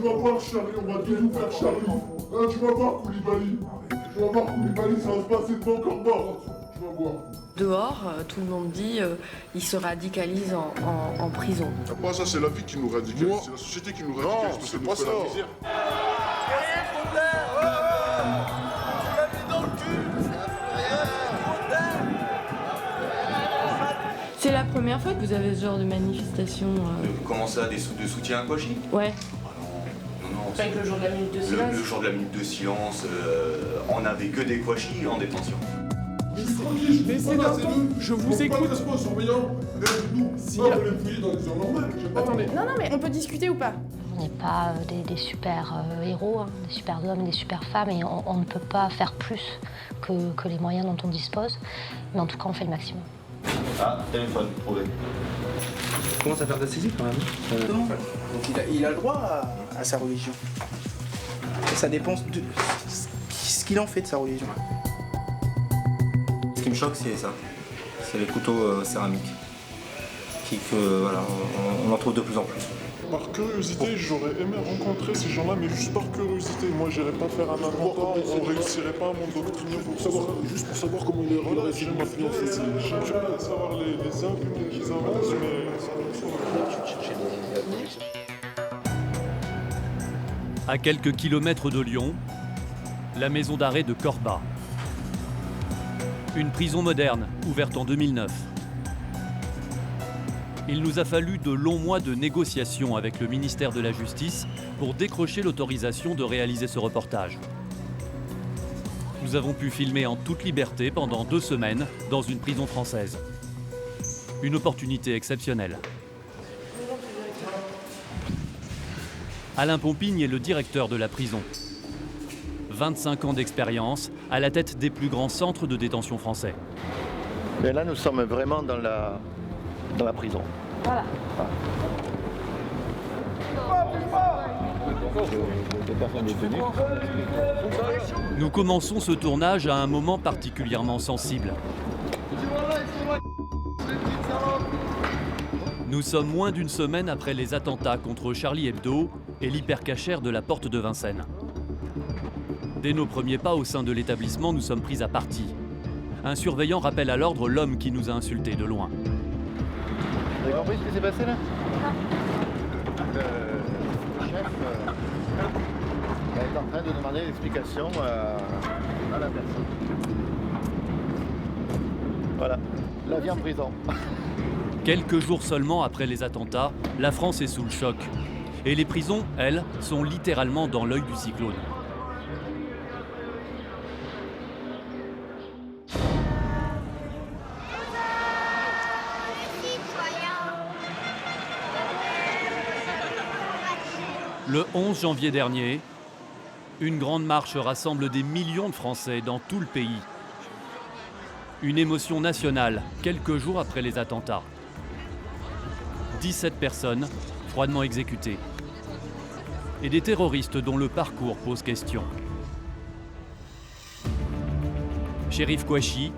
vas voir Charlie, on va tout nous faire Charlie. Hein, tu vas voir Koulibaly. Tu vas voir Koulibaly, ça va se passer devant Corba. Tu vas voir. Dehors, tout le monde dit il se radicalise en prison. Après ça, c'est la vie qui nous radicalise, c'est la société qui nous radicalise. Non, c'est pas ça. C'est la première fois que vous avez ce genre de manifestation Comment ça, de soutien à Kouachi? Ouais. Non, Pas que le jour de la minute de silence. Le jour de la minute de silence, on n'avait que des Kouachi en détention. Je vous écoute. Attendez. Non, mais on peut discuter ou pas? On n'est pas des super héros, hein, des super hommes, des super femmes, et on ne peut pas faire plus que les moyens dont on dispose. Mais en tout cas, on fait le maximum. Ah, téléphone, trouvé. Commence à faire de la saisie quand même. Donc il a le droit à sa religion. Et ça dépend de ce qu'il en fait de sa religion. Ce qui me choque, c'est ça. C'est les couteaux céramiques. Voilà, on en trouve de plus en plus. Par curiosité, j'aurais aimé rencontrer ces gens-là, mais juste par curiosité. Moi, j'irais pas faire un attentat, on réussirait pas à m'endoctriner juste pour savoir comment il est réalisé. J'aimerais savoir les arguments qu'ils avancent, À quelques kilomètres de Lyon, la maison d'arrêt de Corba. Une prison moderne, ouverte en 2009. Il nous a fallu de longs mois de négociations avec le ministère de la Justice pour décrocher l'autorisation de réaliser ce reportage. Nous avons pu filmer en toute liberté pendant 2 semaines dans une prison française. Une opportunité exceptionnelle. Alain Pompigne est le directeur de la prison. 25 ans d'expérience à la tête des plus grands centres de détention français. Mais là, nous sommes vraiment dans la prison. Voilà. Des personnes détenues. Nous commençons ce tournage à un moment particulièrement sensible. Nous sommes moins d'une semaine après les attentats contre Charlie Hebdo et l'hypercachère de la porte de Vincennes. Dès nos premiers pas au sein de l'établissement, nous sommes pris à partie. Un surveillant rappelle à l'ordre l'homme qui nous a insultés de loin. Vous avez compris ce qui s'est passé là? Le chef est en train de demander l'explication à la personne. Voilà, la vie en prison. Quelques jours seulement après les attentats, la France est sous le choc. Et les prisons, elles, sont littéralement dans l'œil du cyclone. Le 11 janvier dernier, une grande marche rassemble des millions de Français dans tout le pays. Une émotion nationale, quelques jours après les attentats. 17 personnes froidement exécutées. Et des terroristes dont le parcours pose question. Chérif Kouachi,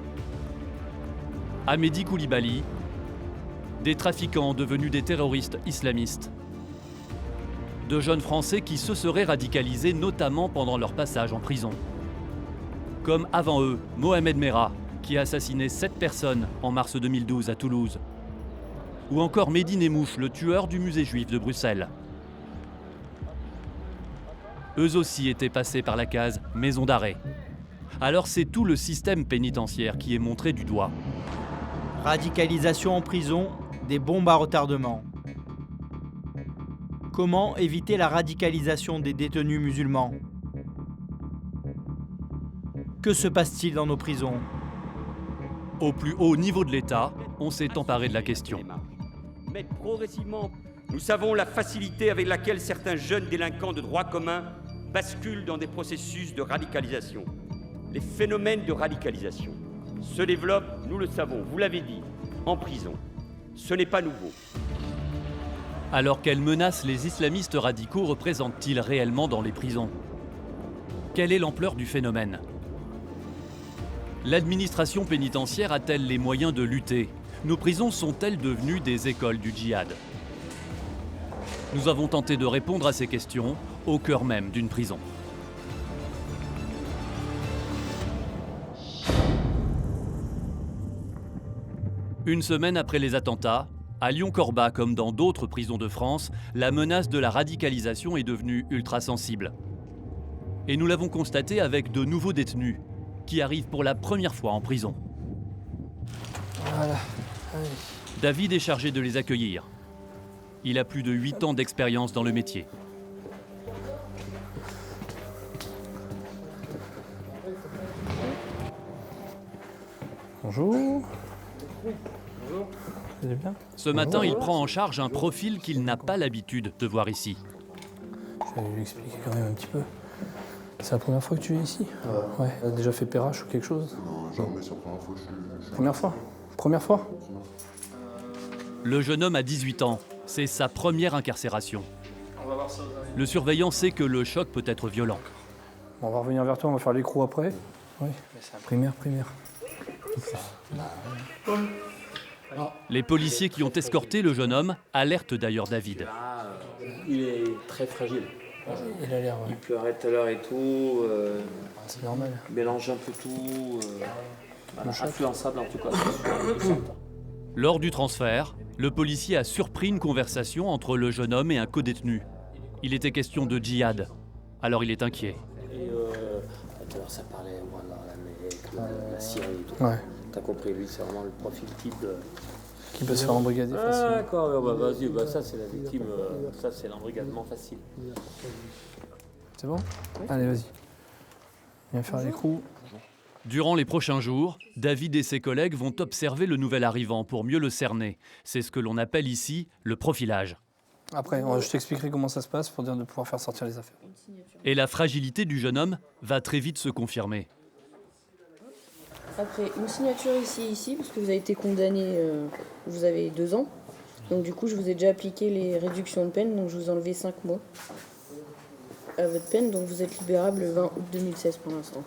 Ahmedi Koulibaly, des trafiquants devenus des terroristes islamistes. De jeunes Français qui se seraient radicalisés notamment pendant leur passage en prison. Comme avant eux, Mohamed Merah, qui a assassiné 7 personnes en mars 2012 à Toulouse. Ou encore Mehdi Nemmouche, le tueur du musée juif de Bruxelles. Eux aussi étaient passés par la case maison d'arrêt. Alors c'est tout le système pénitentiaire qui est montré du doigt. Radicalisation en prison, des bombes à retardement. Comment éviter la radicalisation des détenus musulmans? Que se passe-t-il dans nos prisons? Au plus haut niveau de l'État, on s'est emparé de la question. Mais progressivement, nous savons la facilité avec laquelle certains jeunes délinquants de droit commun basculent dans des processus de radicalisation. Les phénomènes de radicalisation se développent, nous le savons, vous l'avez dit, en prison. Ce n'est pas nouveau. Alors quelles menaces les islamistes radicaux représentent-ils réellement dans les prisons? Quelle est l'ampleur du phénomène? L'administration pénitentiaire a-t-elle les moyens de lutter? Nos prisons sont-elles devenues des écoles du djihad? Nous avons tenté de répondre à ces questions au cœur même d'une prison. Une semaine après les attentats, à Lyon-Corba comme dans d'autres prisons de France, la menace de la radicalisation est devenue ultra sensible. Et nous l'avons constaté avec de nouveaux détenus qui arrivent pour la première fois en prison. Voilà. Allez. David est chargé de les accueillir. Il a plus de 8 ans d'expérience dans le métier. Bonjour. Vous allez bien? Ce matin, il prend en charge un profil qu'il n'a pas l'habitude de voir ici. Je vais lui expliquer quand même un petit peu. C'est la première fois que tu es ici? Ouais. Tu as déjà fait PRH ou quelque chose? Non, jamais, c'est la première fois que je suis... Première fois? Première fois? Le jeune homme a 18 ans. C'est sa première incarcération. Le surveillant sait que le choc peut être violent. Bon, on va revenir vers toi, on va faire l'écrou après. Oui. Primaire. Les policiers qui ont escorté le jeune homme alertent d'ailleurs David. Il est très fragile. Il a l'air... Il pleurait tout à l'heure et tout. C'est normal. Il mélange un peu tout. Influençable en tout cas. Lors du transfert, le policier a surpris une conversation entre le jeune homme et un codétenu. Il était question de djihad, alors il est inquiet. Et tout à l'heure ça parlait voilà, la Syrie et tout. Ouais. T'as compris, lui c'est vraiment le profil type de... Qui peut se faire embrigader facilement. D'accord, bah, vas-y, bah, ça c'est la victime, ça c'est l'embrigadement facile. C'est bon? Allez, vas-y. Viens faire l'écrou. Durant les prochains jours, David et ses collègues vont observer le nouvel arrivant pour mieux le cerner. C'est ce que l'on appelle ici le profilage. Après, je t'expliquerai comment ça se passe pour dire de pouvoir faire sortir les affaires. Et la fragilité du jeune homme va très vite se confirmer. Après, une signature ici, parce que vous avez été condamné, vous avez 2 ans. Donc du coup, je vous ai déjà appliqué les réductions de peine, donc je vous ai enlevé 5 mois à votre peine, donc vous êtes libérable le 20 août 2016 pour l'instant.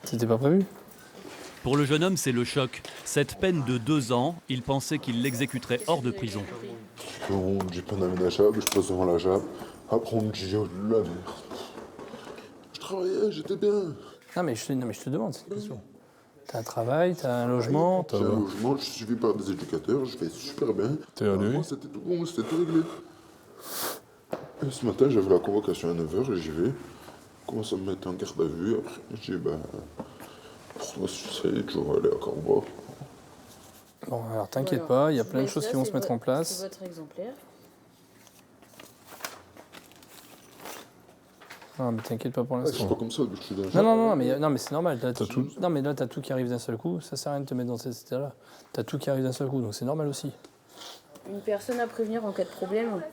C'était pas prévu? Pour le jeune homme, c'est le choc. Cette peine de 2 ans, il pensait qu'il l'exécuterait hors de prison. On me dit peine aménageable, je passe devant la JAP. Après on me dit oh la merde. Je travaillais, j'étais bien. Non mais je te demande cette question. T'as un travail, t'as un logement. J'ai un logement, je suis suivi par des éducateurs, je vais super bien. Moi c'était tout bon, c'était tout réglé. Et ce matin j'avais la convocation à 9h et j'y vais. Je commence à me mettre en garde à vue, après je dis pour toi suicide, je vais aller à Corba. Bon alors t'inquiète pas, il y a plein de choses qui vont se mettre en place. C'est votre exemplaire. Non mais t'inquiète pas pour l'instant. Je suis pas comme ça, je suis déjà... Non mais c'est normal. Non mais là t'as tout qui arrive d'un seul coup, ça sert à rien de te mettre dans cet état-là. T'as tout qui arrive d'un seul coup, donc c'est normal aussi. Une personne à prévenir en cas de problème.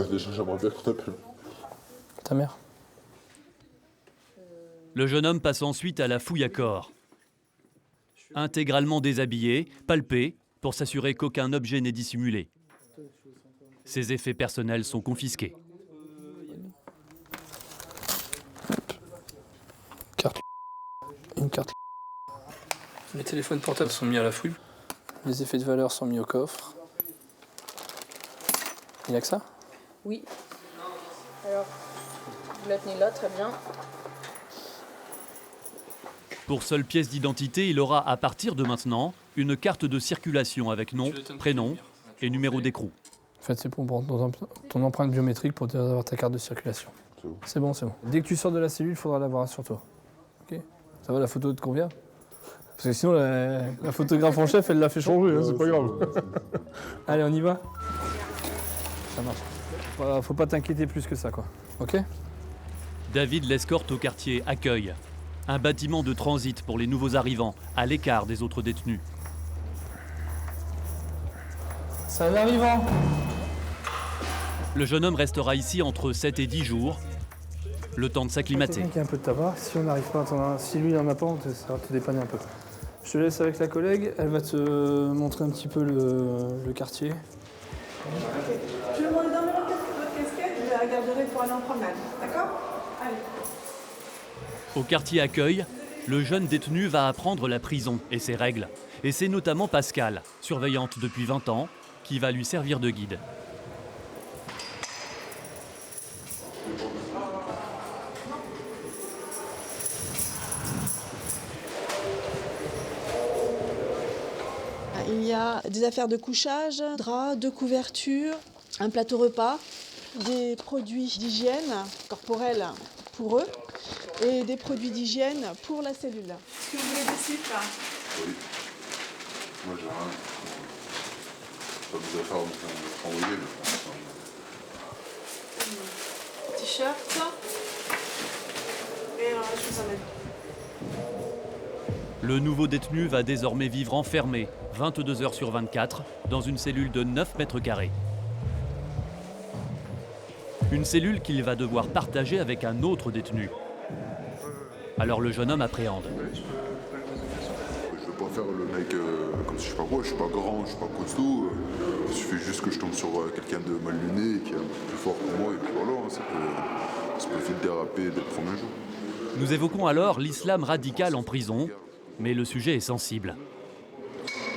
Déjà j'aimerais bien qu'on t'appelle. Ta mère. Le jeune homme passe ensuite à la fouille à corps. Intégralement déshabillé, palpé, pour s'assurer qu'aucun objet n'est dissimulé. Ses effets personnels sont confisqués. Une carte. Les téléphones portables sont mis à la fouille. Les effets de valeur sont mis au coffre. Il n'y a que ça? Oui. Alors, vous la tenez là, très bien. Pour seule pièce d'identité, il aura à partir de maintenant une carte de circulation avec nom, prénom et numéro d'écrou. En fait, c'est pour prendre ton empreinte biométrique pour avoir ta carte de circulation. C'est bon. Dès que tu sors de la cellule, il faudra l'avoir sur toi. Ok? Ça va, la photo te convient? Parce que sinon, la photographe en chef, elle l'a fait changer, c'est pas grave. Allez, on y va? Ça marche. Faut pas t'inquiéter plus que ça, quoi. Ok? David l'escorte au quartier Accueil, un bâtiment de transit pour les nouveaux arrivants, à l'écart des autres détenus. C'est un arrivant! Le jeune homme restera ici entre 7 et 10 jours, le temps de s'acclimater. Il y a un peu de tabac. Si on n'arrive pas à si lui il en a pas, ça va te dépanner un peu. Je te laisse avec la collègue, elle va te montrer un petit peu le quartier. Je vais vous donner votre casquette, je la garderai pour aller en promenade. D'accord? Allez. Au quartier Accueil, le jeune détenu va apprendre la prison et ses règles. Et c'est notamment Pascal, surveillante depuis 20 ans, qui va lui servir de guide. Il y a des affaires de couchage, draps, de couverture, un plateau repas, des produits d'hygiène corporelle pour eux et des produits d'hygiène pour la cellule. Est-ce que vous voulez des slips là? Oui. Moi j'ai rien. Pas des affaires à envoyer. T-shirt. Et je vous emmène. Le nouveau détenu va désormais vivre enfermé 22 heures sur 24 dans une cellule de 9 mètres carrés. Une cellule qu'il va devoir partager avec un autre détenu. Alors le jeune homme appréhende. Je veux pas faire le mec comme si je sais pas quoi, je suis pas grand, je suis pas costaud. Il suffit juste que je tombe sur quelqu'un de mal luné qui est un peu plus fort que moi et puis voilà, ça peut vite déraper dès le premier jour. Nous évoquons alors l'islam radical en prison, mais le sujet est sensible.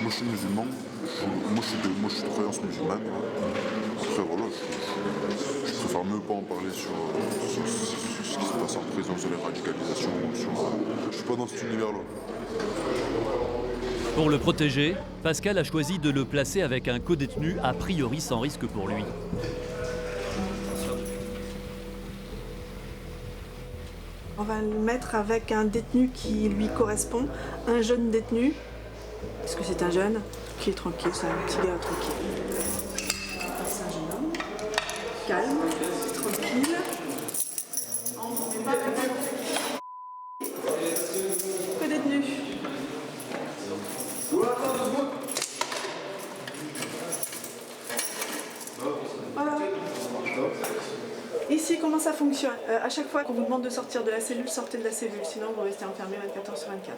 Moi je suis musulman, moi je suis de croyance musulmane. Après voilà, je préfère mieux pas en parler sur ce qui se passe en prison, sur les radicalisations. Je suis pas dans cet univers-là. Pour le protéger, Pascal a choisi de le placer avec un codétenu a priori sans risque pour lui. On va le mettre avec un détenu qui lui correspond, un jeune détenu. Est-ce que c'est un jeune qui est tranquille, c'est un petit gars tranquille. C'est un jeune homme, calme, tranquille. Que détenu. Voilà. Ici, comment ça fonctionne? À chaque fois qu'on vous demande de sortir de la cellule, sortez de la cellule, sinon vous restez enfermé 24 heures sur 24.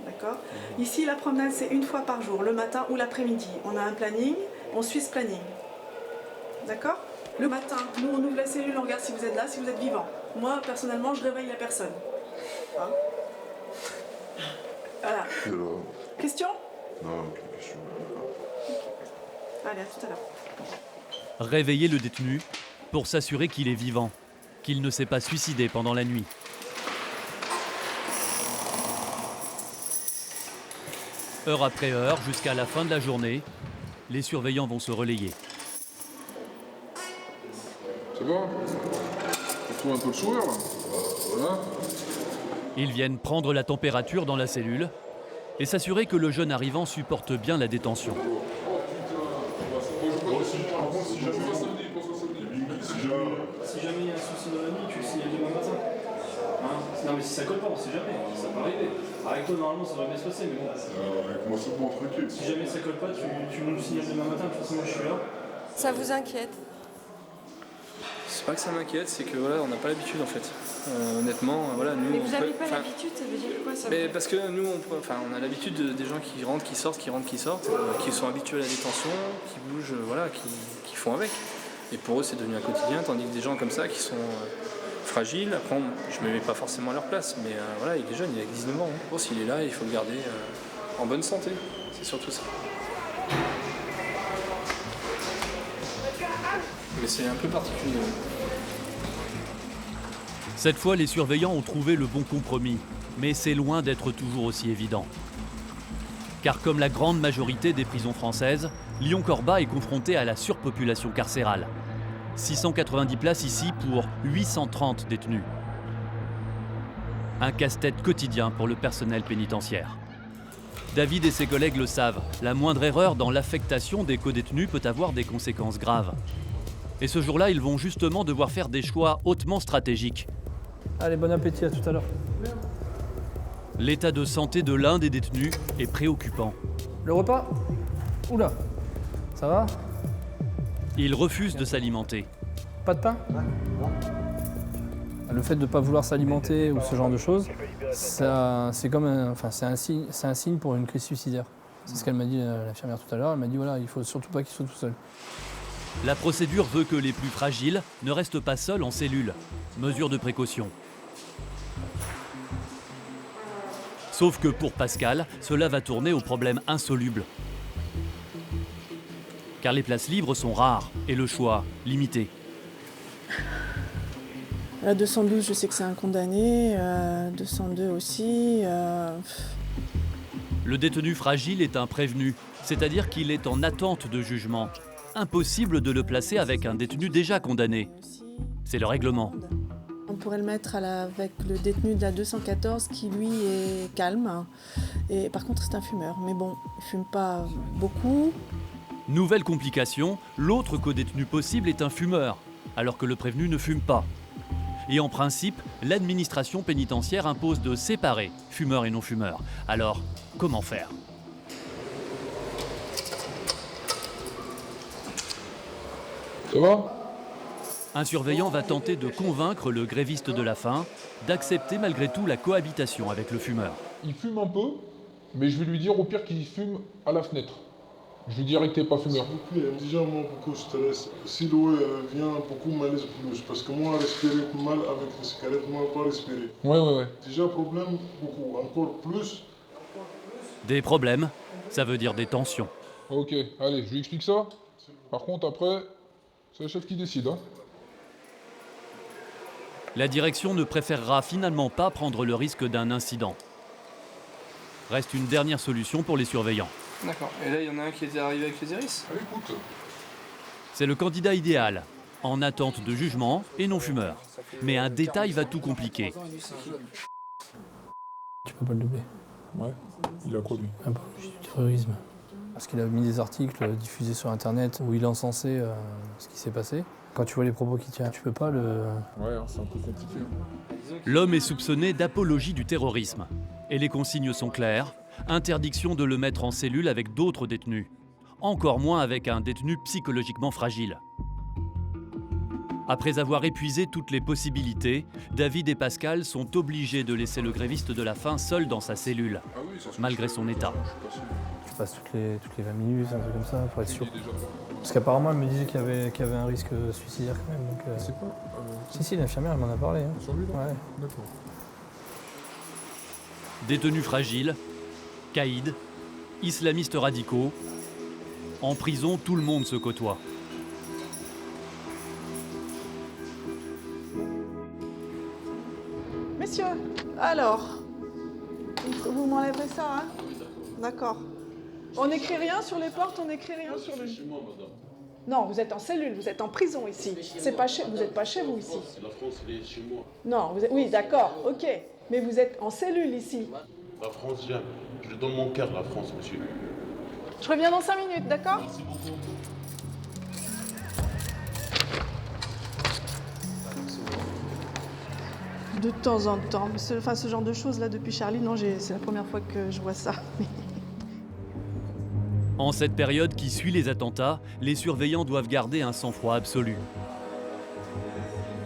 D'accord? Ici, la promenade, c'est une fois par jour, le matin ou l'après-midi. On a un planning, on suit ce planning. D'accord? Le matin, nous, on ouvre la cellule, on regarde si vous êtes là, si vous êtes vivant. Moi, personnellement, je réveille la personne. Hein? Voilà. Question? Non, question. Allez, à tout à l'heure. Réveiller le détenu pour s'assurer qu'il est vivant, qu'il ne s'est pas suicidé pendant la nuit. Heure après heure, jusqu'à la fin de la journée, les surveillants vont se relayer. C'est bon? On trouve un peu le sourire là. Voilà. Ils viennent prendre la température dans la cellule et s'assurer que le jeune arrivant supporte bien la détention. Si jamais il y a un souci dans la nuit, tu le signales demain matin. Hein? Non mais si ça colle pas, on sait jamais, ça peut arriver. Avec toi normalement ça devrait bien se passer, mais bon. Avec moi c'est bon, tranquille. Si jamais ça colle pas, tu nous le signales demain matin, de toute façon moi je suis là. Ça vous inquiète? C'est pas que ça m'inquiète, c'est que voilà, on n'a pas l'habitude en fait. Honnêtement, voilà, nous. Mais vous n'avez pas l'habitude, ça veut dire quoi ça? Mais parce que nous, on a l'habitude des gens qui rentrent, qui sortent, qui sont habitués à la détention, qui bougent, voilà, qui font avec. Et pour eux, c'est devenu un quotidien, tandis que des gens comme ça qui sont fragiles, après, je ne me mets pas forcément à leur place, mais voilà, il est jeune, il a 19 ans. Bon, s'il est là, il faut le garder en bonne santé, c'est surtout ça. Mais c'est un peu particulier. Cette fois, les surveillants ont trouvé le bon compromis, mais c'est loin d'être toujours aussi évident. Car comme la grande majorité des prisons françaises, Lyon-Corba est confronté à la surpopulation carcérale. 690 places ici pour 830 détenus. Un casse-tête quotidien pour le personnel pénitentiaire. David et ses collègues le savent, la moindre erreur dans l'affectation des codétenus peut avoir des conséquences graves. Et ce jour-là, ils vont justement devoir faire des choix hautement stratégiques. Allez, bon appétit, à tout à l'heure. L'état de santé de l'un des détenus est préoccupant. Le repas? Oula, ça va? Il refuse de s'alimenter. Pas de pain? Le fait de ne pas vouloir s'alimenter ou ce genre de choses, c'est comme un signe pour une crise suicidaire. C'est ce qu'elle m'a dit l'infirmière tout à l'heure. Elle m'a dit voilà, il faut surtout pas qu'il soit tout seul. La procédure veut que les plus fragiles ne restent pas seuls en cellule. Mesure de précaution. Sauf que pour Pascal, cela va tourner au problème insoluble. car les places libres sont rares et le choix limité. La 212, je sais que c'est un condamné, 202 aussi. Le détenu fragile est un prévenu, c'est-à-dire qu'il est en attente de jugement. Impossible de le placer avec un détenu déjà condamné. C'est le règlement. On pourrait le mettre avec le détenu de la 214 qui lui est calme. Et par contre c'est un fumeur. Mais bon, il fume pas beaucoup. Nouvelle complication, l'autre codétenu possible est un fumeur, alors que le prévenu ne fume pas. Et en principe, l'administration pénitentiaire impose de séparer fumeurs et non-fumeurs. Alors, comment faire ? Ça va ? Un surveillant va tenter de convaincre le gréviste de la faim d'accepter malgré tout la cohabitation avec le fumeur. Il fume un peu, mais je vais lui dire au pire qu'il fume à la fenêtre. Je lui dirai que t'es pas fumeur. Déjà, moi, beaucoup de stress. Si l'eau vient, beaucoup malaise plus. Parce que moi, respirer mal avec les cigarettes, moi, pas respirer. Ouais. Déjà, problème, beaucoup. Encore plus. Des problèmes, ça veut dire des tensions. Ok, allez, je lui explique ça. Par contre, après, c'est le chef qui décide. Hein. La direction ne préférera finalement pas prendre le risque d'un incident. Reste une dernière solution pour les surveillants. D'accord, et là il y en a un qui était arrivé avec les iris. Allez, écoute. C'est le candidat idéal, en attente de jugement et non fumeur. Mais un détail va tout compliquer. Tu peux pas le doubler. Ouais, il a quoi lui? Apologie du terrorisme. Parce qu'il a mis des articles diffusés sur internet où il encensait ce qui s'est passé. Quand tu vois les propos qu'il tient, tu peux pas le... Ouais, c'est un peu compliqué. L'homme est soupçonné d'apologie du terrorisme. Et les consignes sont claires. Interdiction de le mettre en cellule avec d'autres détenus. Encore moins avec un détenu psychologiquement fragile. Après avoir épuisé toutes les possibilités, David et Pascal sont obligés de laisser le gréviste de la faim seul dans sa cellule, malgré son état. Tu passes toutes les 20 minutes, un truc comme ça, pour être sûr. Parce qu'apparemment, elle me disait qu'il y avait un risque suicidaire quand même. Donc, c'est quoi Si, l'infirmière, elle m'en a parlé. Hein. Sur lui, là ? Ouais. D'accord. Détenus fragiles, caïds, islamistes radicaux. En prison, tout le monde se côtoie. Messieurs, alors, vous m'enlèverez ça, hein? D'accord. On n'écrit rien sur les portes, on n'écrit rien sur le... Chez moi, madame. Non, vous êtes en cellule, vous êtes en prison ici. C'est pas chez... Vous n'êtes pas chez vous ici. La France, elle est chez moi. Non, vous êtes... Oui, d'accord, ok. Mais vous êtes en cellule ici. La France, j'aime. Je lui donne mon cœur, la France, monsieur. Je reviens dans 5 minutes, d'accord? Merci beaucoup. De temps en temps. Ce genre de choses là depuis Charlie, non, c'est la première fois que je vois ça. En cette période qui suit les attentats, les surveillants doivent garder un sang-froid absolu.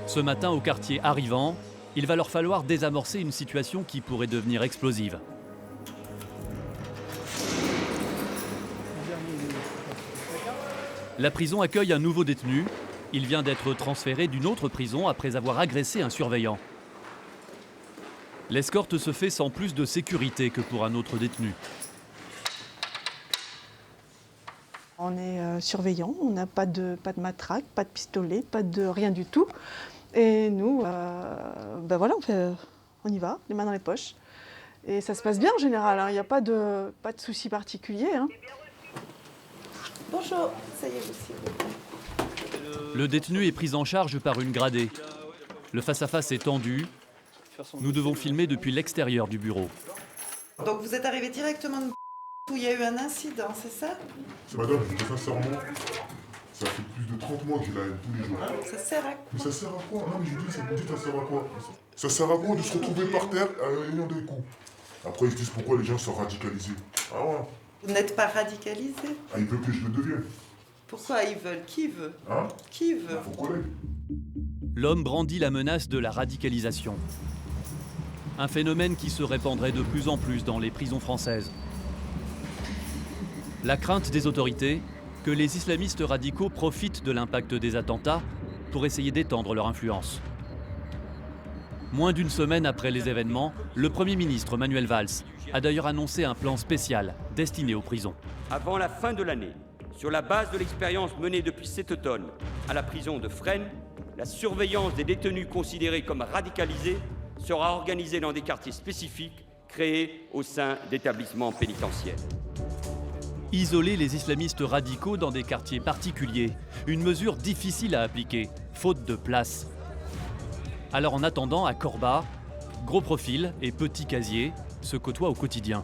Ce matin, au quartier arrivant, il va leur falloir désamorcer une situation qui pourrait devenir explosive. La prison accueille un nouveau détenu. Il vient d'être transféré d'une autre prison après avoir agressé un surveillant. L'escorte se fait sans plus de sécurité que pour un autre détenu. On est surveillant, on n'a pas de matraque, pas de pistolet, pas de rien du tout. Et nous, ben voilà, on y va, les mains dans les poches. Et ça se passe bien en général, il n'y a pas de soucis particuliers. Hein. Bonjour, ça y est, aussi. Le détenu est pris en charge par une gradée. Le face-à-face est tendu. Nous devons filmer depuis l'extérieur du bureau. Donc vous êtes arrivé directement de où il y a eu un incident, c'est ça? Madame, je dis sincèrement, ça fait plus de 30 mois que je la aide tous les jours. Ça sert à quoi? Mais ça sert à quoi? Non mais je dis, ça sert à quoi? Ça sert à quoi de se retrouver par terre ayant des coups? Après ils se disent pourquoi les gens sont radicalisés. Ah ouais. Vous n'êtes pas radicalisé? Ah, ils veulent que je le devienne. Pourquoi ils veulent? Qui veut? Hein? Qui veut? Vos collègues. L'homme brandit la menace de la radicalisation. Un phénomène qui se répandrait de plus en plus dans les prisons françaises. La crainte des autorités, que les islamistes radicaux profitent de l'impact des attentats pour essayer d'étendre leur influence. Moins d'une semaine après les événements, le Premier ministre Manuel Valls a d'ailleurs annoncé un plan spécial destiné aux prisons. Avant la fin de l'année, Sur la base de l'expérience menée depuis cet automne à la prison de Fresnes, la surveillance des détenus considérés comme radicalisés sera organisée dans des quartiers spécifiques créés au sein d'établissements pénitentiaires. Isoler les islamistes radicaux dans des quartiers particuliers, une mesure difficile à appliquer, faute de place. Alors en attendant, à Corba, gros profil et petit casier se côtoient au quotidien.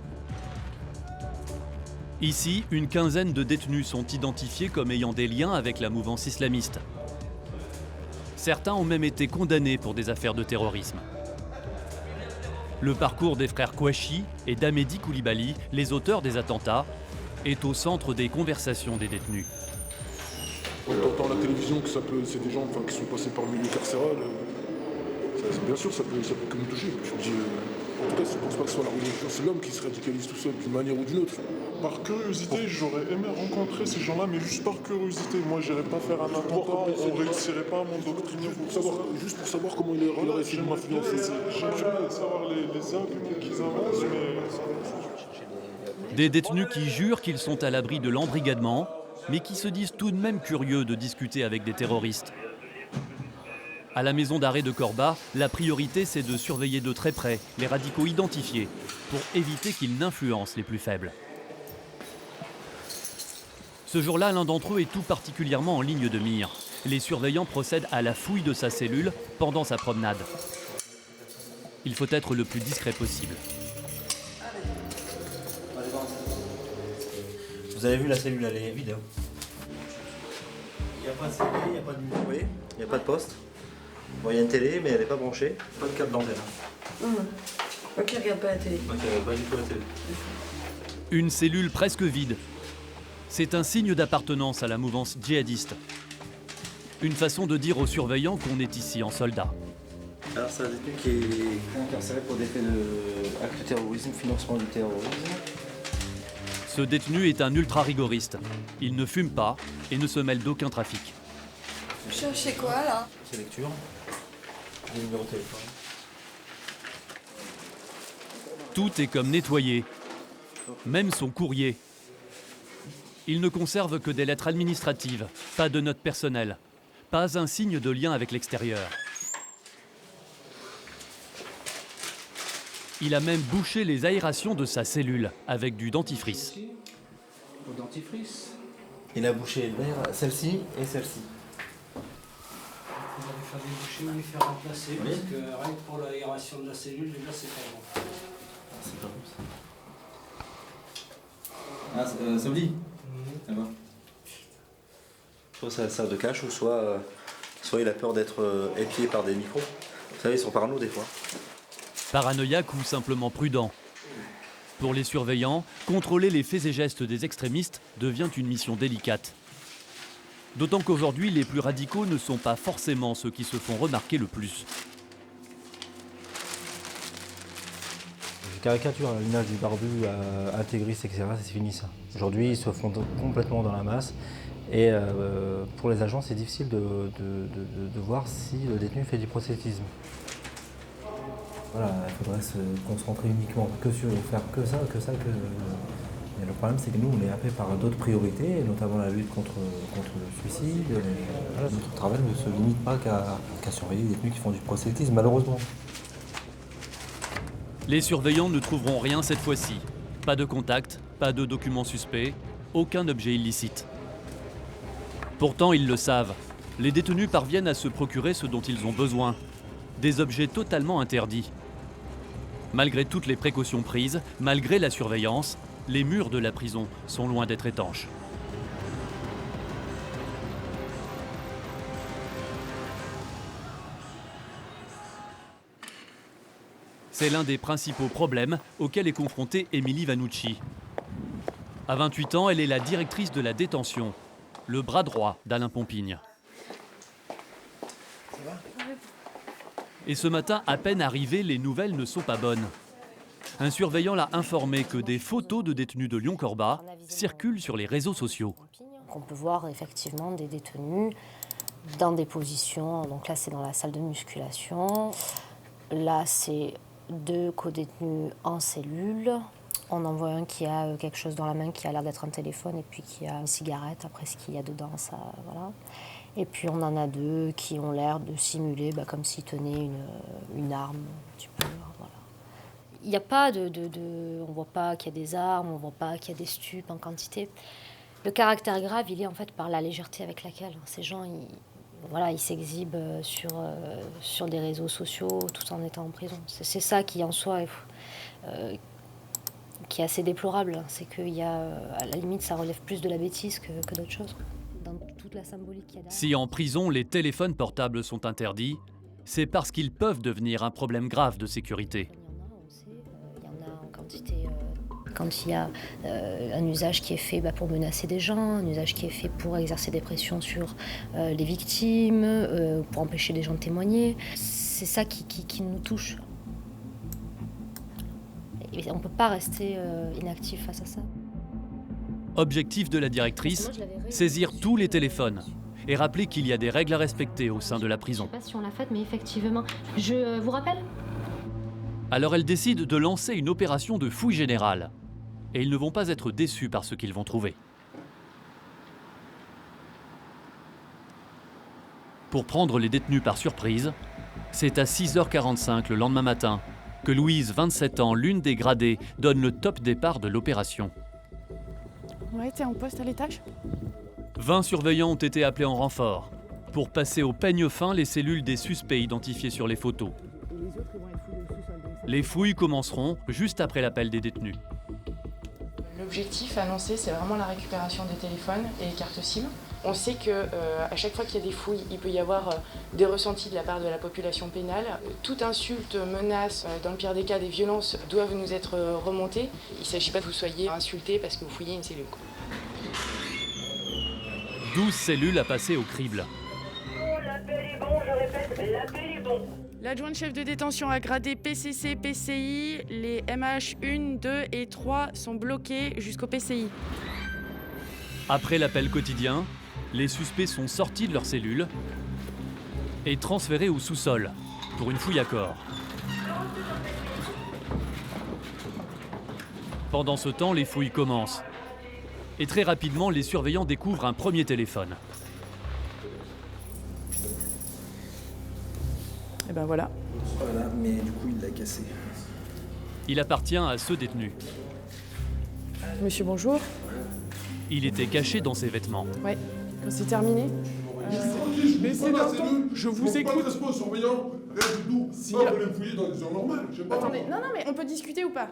Ici, une quinzaine de détenus sont identifiés comme ayant des liens avec la mouvance islamiste. Certains ont même été condamnés pour des affaires de terrorisme. Le parcours des frères Kouachi et d'Ahmedi Koulibaly, les auteurs des attentats, est au centre des conversations des détenus. On entend à la télévision que c'est des gens qui sont passés par le milieu carcéral. Bien sûr, ça peut que nous toucher. Je me dis, en tout cas, je ne pense pas que ce soit la religion, c'est l'homme qui se radicalise tout seul d'une manière ou d'une autre. Par curiosité, j'aurais aimé rencontrer ces gens-là, mais juste par curiosité. Moi, j'irais pas faire un attentat, on ne réussirait pas à m'endoctriner. Juste pour savoir comment il aurait essayé de m'influencer. J'aimerais savoir les arguments qu'ils avancent, mais... Des détenus qui jurent qu'ils sont à l'abri de l'embrigadement, mais qui se disent tout de même curieux de discuter avec des terroristes. À la maison d'arrêt de Corba, la priorité c'est de surveiller de très près les radicaux identifiés pour éviter qu'ils n'influencent les plus faibles. Ce jour-là, l'un d'entre eux est tout particulièrement en ligne de mire. Les surveillants procèdent à la fouille de sa cellule pendant sa promenade. Il faut être le plus discret possible. Vous avez vu, la cellule, elle est vide. Il n'y a pas de CD, il n'y a pas de micro, il n'y a pas de poste. Bon, il y a une télé, mais elle n'est pas branchée. Pas de câble d'antenne. Ok, regarde pas la télé. Ok, pas du tout la télé. Une cellule presque vide. C'est un signe d'appartenance à la mouvance djihadiste. Une façon de dire aux surveillants qu'on est ici en soldat. Alors, c'est un détenu qui est incarcéré pour des faits d'actes de terrorisme, financement du terrorisme. Ce détenu est un ultra-rigoriste. Il ne fume pas et ne se mêle d'aucun trafic. Vous cherchez quoi là? C'est lecture. Des numéros de téléphone. Tout est comme nettoyé, même son courrier. Il ne conserve que des lettres administratives, pas de notes personnelles, pas un signe de lien avec l'extérieur. Il a même bouché les aérations de sa cellule avec du dentifrice. Au dentifrice. Il a bouché celle-ci et celle-ci. Il va faire déboucher ou les faire remplacer, parce que rien que pour l'aération de la cellule, déjà c'est pas bon. C'est pas bon ça. Ah, ça vous dit? Ça va. Soit ça sert de cache, ou soit il a peur d'être épié par des micros. Vous savez, ils sont parano des fois. Paranoïaque ou simplement prudent. Pour les surveillants, contrôler les faits et gestes des extrémistes devient une mission délicate. D'autant qu'aujourd'hui, les plus radicaux ne sont pas forcément ceux qui se font remarquer le plus. Je caricature l'image du barbu intégriste, etc. C'est fini ça. Aujourd'hui, ils se font complètement dans la masse. Et pour les agents, c'est difficile de voir si le détenu fait du prosélytisme. Voilà, il faudrait se concentrer uniquement que sur faire que ça. Et le problème, c'est que nous, on est happé par d'autres priorités, notamment la lutte contre le suicide. Voilà, notre travail ne se limite pas qu'à surveiller les détenus qui font du prosélytisme, malheureusement. Les surveillants ne trouveront rien cette fois-ci. Pas de contact, pas de documents suspects, aucun objet illicite. Pourtant, ils le savent. Les détenus parviennent à se procurer ce dont ils ont besoin. Des objets totalement interdits. Malgré toutes les précautions prises, malgré la surveillance, les murs de la prison sont loin d'être étanches. C'est l'un des principaux problèmes auxquels est confrontée Émilie Vanucci. À 28 ans, elle est la directrice de la détention, le bras droit d'Alain Pompigne. Et ce matin, à peine arrivé, les nouvelles ne sont pas bonnes. Un surveillant l'a informé que des photos de détenus de Lyon-Corba circulent sur les réseaux sociaux. On peut voir effectivement des détenus dans des positions, donc là c'est dans la salle de musculation, là c'est 2 codétenus en cellule, On en voit un qui a quelque chose dans la main qui a l'air d'être un téléphone et puis qui a une cigarette. Après, ce qu'il y a dedans, ça, voilà. Et puis on en a deux qui ont l'air de simuler comme s'ils tenaient une arme, un petit peu, voilà. Il n'y a pas on voit pas qu'il y a des armes, on voit pas qu'il y a des stupes en quantité. Le caractère grave, il est en fait par la légèreté avec laquelle ces gens, ils s'exhibent sur des réseaux sociaux tout en étant en prison. C'est ça qui en soi qui est assez déplorable, c'est qu'il y a, à la limite, ça relève plus de la bêtise que d'autre chose, dans toute la symbolique qu'il y a derrière. Si en prison les téléphones portables sont interdits, c'est parce qu'ils peuvent devenir un problème grave de sécurité. Il y en a en quantité. Quand il y a un usage qui est fait pour menacer des gens, un usage qui est fait pour exercer des pressions sur les victimes, pour empêcher des gens de témoigner, c'est ça qui nous touche. Et on ne peut pas rester inactif face à ça. Objectif de la directrice, saisir tous les téléphones et rappeler qu'il y a des règles à respecter au sein de la prison. Je ne sais pas si on l'a faite, mais effectivement, je vous rappelle. Alors elle décide de lancer une opération de fouille générale. Et ils ne vont pas être déçus par ce qu'ils vont trouver. Pour prendre les détenus par surprise, c'est à 6h45 le lendemain matin que Louise, 27 ans, l'une des gradées, donne le top départ de l'opération. Ouais, t'es en poste à l'étage ? 20 surveillants ont été appelés en renfort pour passer au peigne fin les cellules des suspects identifiés sur les photos. Les fouilles commenceront juste après l'appel des détenus. L'objectif annoncé, c'est vraiment la récupération des téléphones et les cartes SIM. On sait qu'à chaque fois qu'il y a des fouilles, il peut y avoir des ressentis de la part de la population pénale. Toute insulte, menace, dans le pire des cas, des violences doivent nous être remontées. Il ne s'agit pas que vous soyez insultés parce que vous fouillez une cellule. 12 cellules à passer au crible. L'appel est bon, je répète, l'appel est bon. L'adjointe chef de détention a gradé PCC, PCI. Les MH 1, 2 et 3 sont bloqués jusqu'au PCI. Après l'appel quotidien, les suspects sont sortis de leurs cellules et transférés au sous-sol pour une fouille à corps. Pendant ce temps, les fouilles commencent. Et très rapidement, les surveillants découvrent un premier téléphone. Et ben voilà. Voilà, mais du coup, il l'a cassé. Il appartient à ce détenu. Monsieur, bonjour. Il était caché dans ses vêtements. Ouais, c'est terminé. Baissez la cellule, je vous écoute. Surveillant, rien du tout. Si vous voulez me fouiller dans des heures normales, je sais pas. Attendez, non, mais on peut discuter ou pas?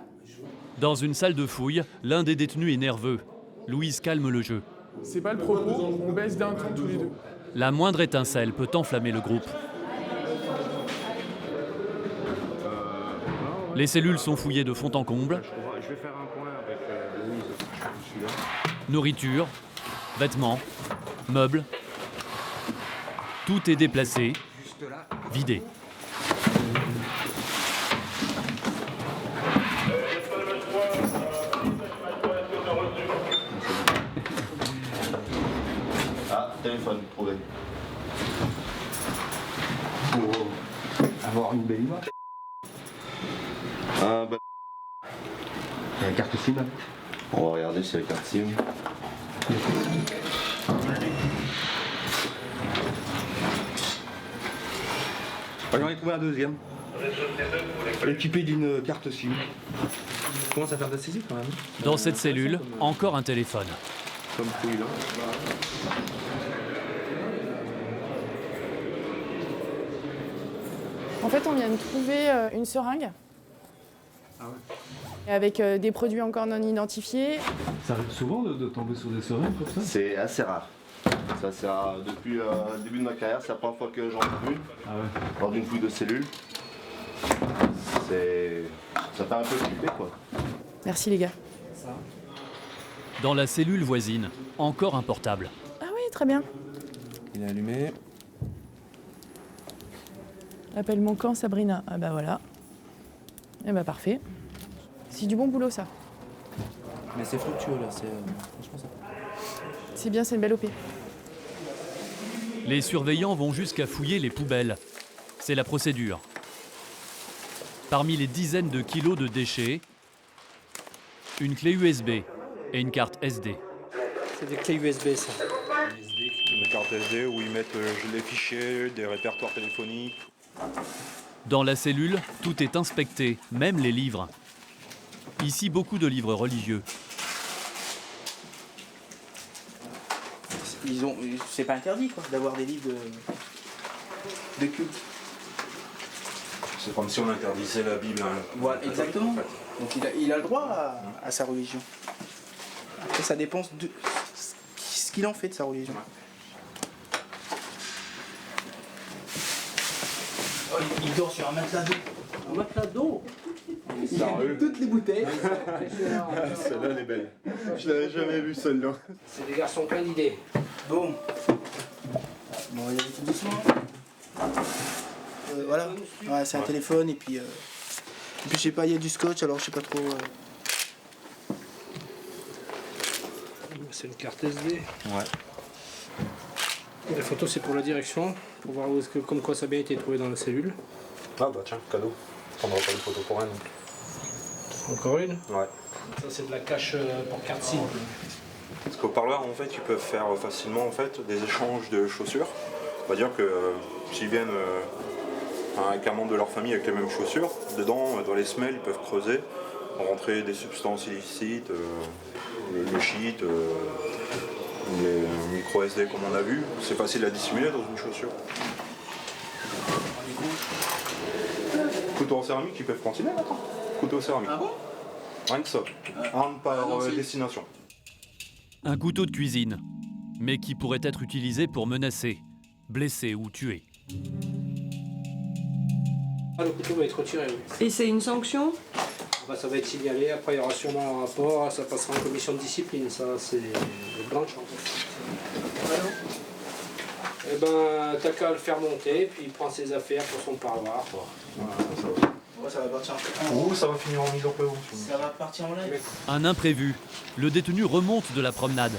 Dans une salle de fouille, l'un des détenus est nerveux. Louise calme le jeu. C'est pas le propos, on baisse d'un ton tous les deux. La moindre étincelle peut enflammer le groupe. Les cellules sont fouillées de fond en comble. Je vais faire un point avec Louise. Je suis là. Nourriture, vêtements, meubles. Tout est déplacé, vidé. Ah, téléphone, trouvé. Pour avoir une belle image. Ah, bah... La carte SIM. On va regarder si la carte SIM. J'en ai trouvé un deuxième. Équipé d'une carte SIM. Commence à faire de la saisie quand même. Dans cette cellule, encore un téléphone. Comme fouille là. En fait, on vient de trouver une seringue. Ah ouais. Avec des produits encore non identifiés. Ça arrive souvent de tomber sur des seringues comme ça? C'est assez rare. C'est assez rare. Depuis le début de ma carrière, c'est la première fois que j'en trouve une. Ah ouais. Lors d'une fouille de cellules. Ça fait un peu flipper quoi. Merci les gars. Dans la cellule voisine, encore un portable. Ah oui, très bien. Il est allumé. Appel manquant Sabrina. Ah bah voilà. Eh bah parfait. C'est du bon boulot ça. Mais c'est fructueux là, c'est franchement ça. C'est bien, c'est une belle OP. Les surveillants vont jusqu'à fouiller les poubelles. C'est la procédure. Parmi les dizaines de kilos de déchets, une clé USB et une carte SD. C'est des clés USB, ça. Une carte SD où ils mettent les fichiers, des répertoires téléphoniques. Dans la cellule, tout est inspecté, même les livres. Ici, beaucoup de livres religieux. C'est pas interdit quoi, d'avoir des livres de culte. C'est comme si on interdisait la Bible. Voilà, exactement. Donc il a le droit à sa religion. Après, ça dépend de ce qu'il en fait de sa religion. Oh, il dort sur un matelas d'eau. Un matelas d'eau. Il a toutes les bouteilles. Celle-là, elle est belle. Je l'avais jamais vue, celle-là. C'est des garçons plein d'idées. Bon. Bon, il y a tout doucement. Voilà. Ouais, c'est un téléphone et puis je sais pas, il y a du scotch, alors je sais pas trop. C'est une carte SD. Ouais. La photo, c'est pour la direction, pour voir où est-ce que, comme quoi ça a bien été trouvé dans la cellule. Ah bah tiens, cadeau. On prendra pas une photo pour rien. Donc. Encore une? Ouais. Ça, c'est de la cache pour carte SIM. Parce qu'au parloir, en fait, ils peuvent faire facilement en fait, des échanges de chaussures. C'est-à-dire que s'ils viennent avec un membre de leur famille avec les mêmes chaussures, dedans, dans les semelles, ils peuvent creuser, rentrer des substances illicites, le shit, les micro SD comme on a vu. C'est facile à dissimuler dans une chaussure. Couteau en céramique, ils peuvent continuer maintenant. Couteau en céramique. Ah bon? Rien que ça. Arme par destination. Un couteau de cuisine, mais qui pourrait être utilisé pour menacer, blesser ou tuer. Ah, le couteau va être retiré, oui. Et c'est une sanction? Bah, ça va être signalé, après il y aura sûrement un rapport, ça passera en commission de discipline, ça c'est blanche en fait. Alors eh ben, t'as qu'à le faire monter, puis il prend ses affaires pour son parloir. Voilà, ça va. Ouais, ça va partir Ouh, ça va finir en mise en prévention. Ça va partir en live. Un imprévu. Le détenu remonte de la promenade.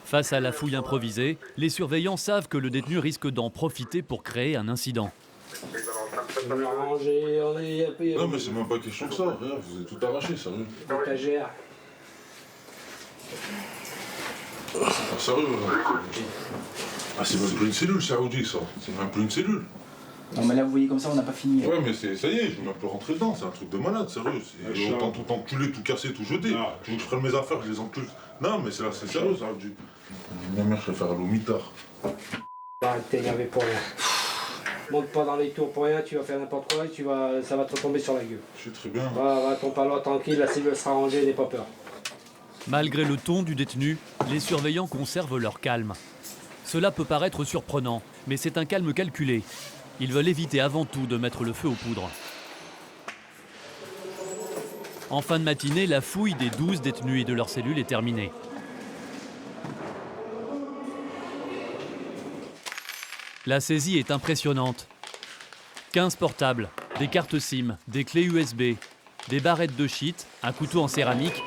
Face à la fouille improvisée, les surveillants savent que le détenu risque d'en profiter pour créer un incident. On a rangé, on est un peu... Non mais c'est même pas question de ça, regarde, vous avez tout arraché, sérieux. Étagère. Ah, sérieux, ah, c'est même plus une cellule, Saoudi, ça. C'est même plus une cellule. Non mais là vous voyez comme ça on n'a pas fini. Ouais mais ça y est, je vais même plus rentrer dedans, c'est un truc de malade, sérieux. Autant tout enculer, tout casser, tout jeter. Tu veux que je prenne mes affaires, je les encule. Non mais c'est sérieux, Saoudi. Ma mère, je vais faire l'omitard. Arrête, t'es énervé pour rien. Monte pas dans les tours pour rien, tu vas faire n'importe quoi et ça va te tomber sur la gueule. Je sais très bien. Va ton parloir tranquille, la cellule sera rangée, n'aie pas peur. Malgré le ton du détenu, les surveillants conservent leur calme. Cela peut paraître surprenant, mais c'est un calme calculé. Ils veulent éviter avant tout de mettre le feu aux poudres. En fin de matinée, la fouille des 12 détenus et de leurs cellules est terminée. La saisie est impressionnante. 15 portables, des cartes SIM, des clés USB, des barrettes de shit, un couteau en céramique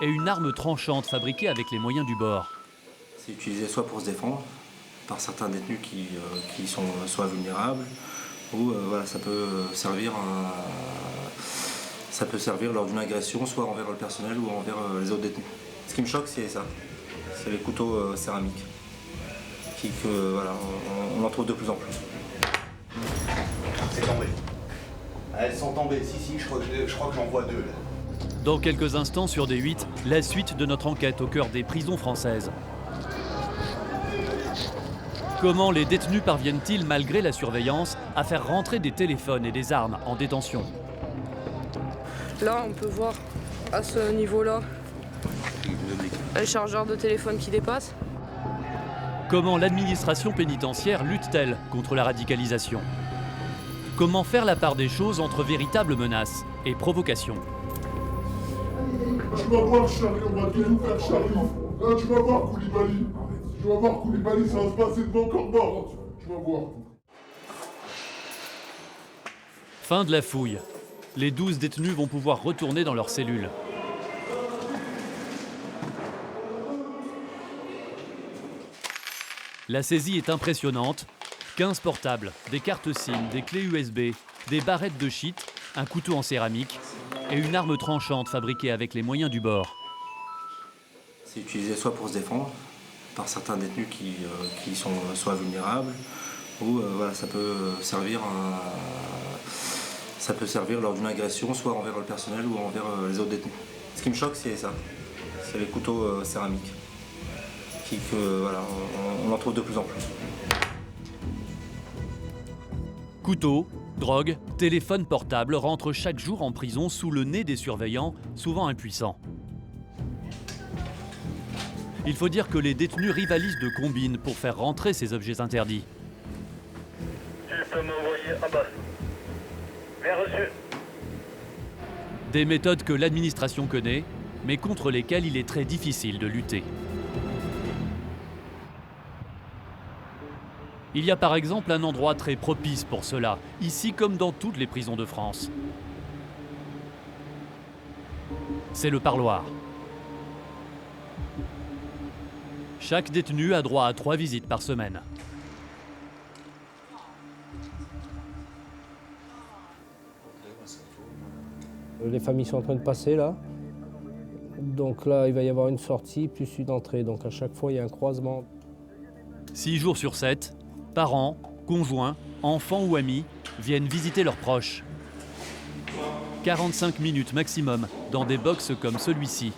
et une arme tranchante fabriquée avec les moyens du bord. C'est utilisé soit pour se défendre par certains détenus qui sont soit vulnérables, ou voilà, ça peut servir lors d'une agression, soit envers le personnel ou envers les autres détenus. Ce qui me choque, c'est ça, c'est les couteaux céramiques. Voilà, on en trouve de plus en plus. C'est tombé. Elles sont tombées, si, je crois que j'en vois 2 là. Dans quelques instants sur D8, la suite de notre enquête au cœur des prisons françaises. Comment les détenus parviennent-ils, malgré la surveillance, à faire rentrer des téléphones et des armes en détention? Là, on peut voir à ce niveau-là un chargeur de téléphone qui dépasse. Comment l'administration pénitentiaire lutte-t-elle contre la radicalisation? Comment faire la part des choses entre véritables menaces et provocations? Tu vas voir Charlie, on va tout nous faire Charlie. Là, tu vas voir Koulibaly. Tu vas voir Koulibaly, ça va se passer devant Corba. Tu vas voir. Fin de la fouille. Les 12 détenus vont pouvoir retourner dans leurs cellules. La saisie est impressionnante. 15 portables, des cartes SIM, des clés USB, des barrettes de shit, un couteau en céramique et une arme tranchante fabriquée avec les moyens du bord. C'est utilisé soit pour se défendre par certains détenus qui sont soit vulnérables, ou voilà, ça peut servir lors d'une agression, soit envers le personnel ou envers les autres détenus. Ce qui me choque, c'est ça, c'est les couteaux céramiques, voilà, on en trouve de plus en plus. Couteaux, drogue, téléphone portable rentrent chaque jour en prison sous le nez des surveillants, souvent impuissants. Il faut dire que les détenus rivalisent de combines pour faire rentrer ces objets interdits. Tu peux m'envoyer en bas. Bien reçu. Des méthodes que l'administration connaît, mais contre lesquelles il est très difficile de lutter. Il y a par exemple un endroit très propice pour cela, ici comme dans toutes les prisons de France. C'est le parloir. Chaque détenu a droit à 3 visites par semaine. Les familles sont en train de passer là. Donc là, il va y avoir une sortie plus une entrée. Donc à chaque fois, il y a un croisement. 6 jours sur 7, parents, conjoints, enfants ou amis viennent visiter leurs proches. 45 minutes maximum dans des box comme celui-ci.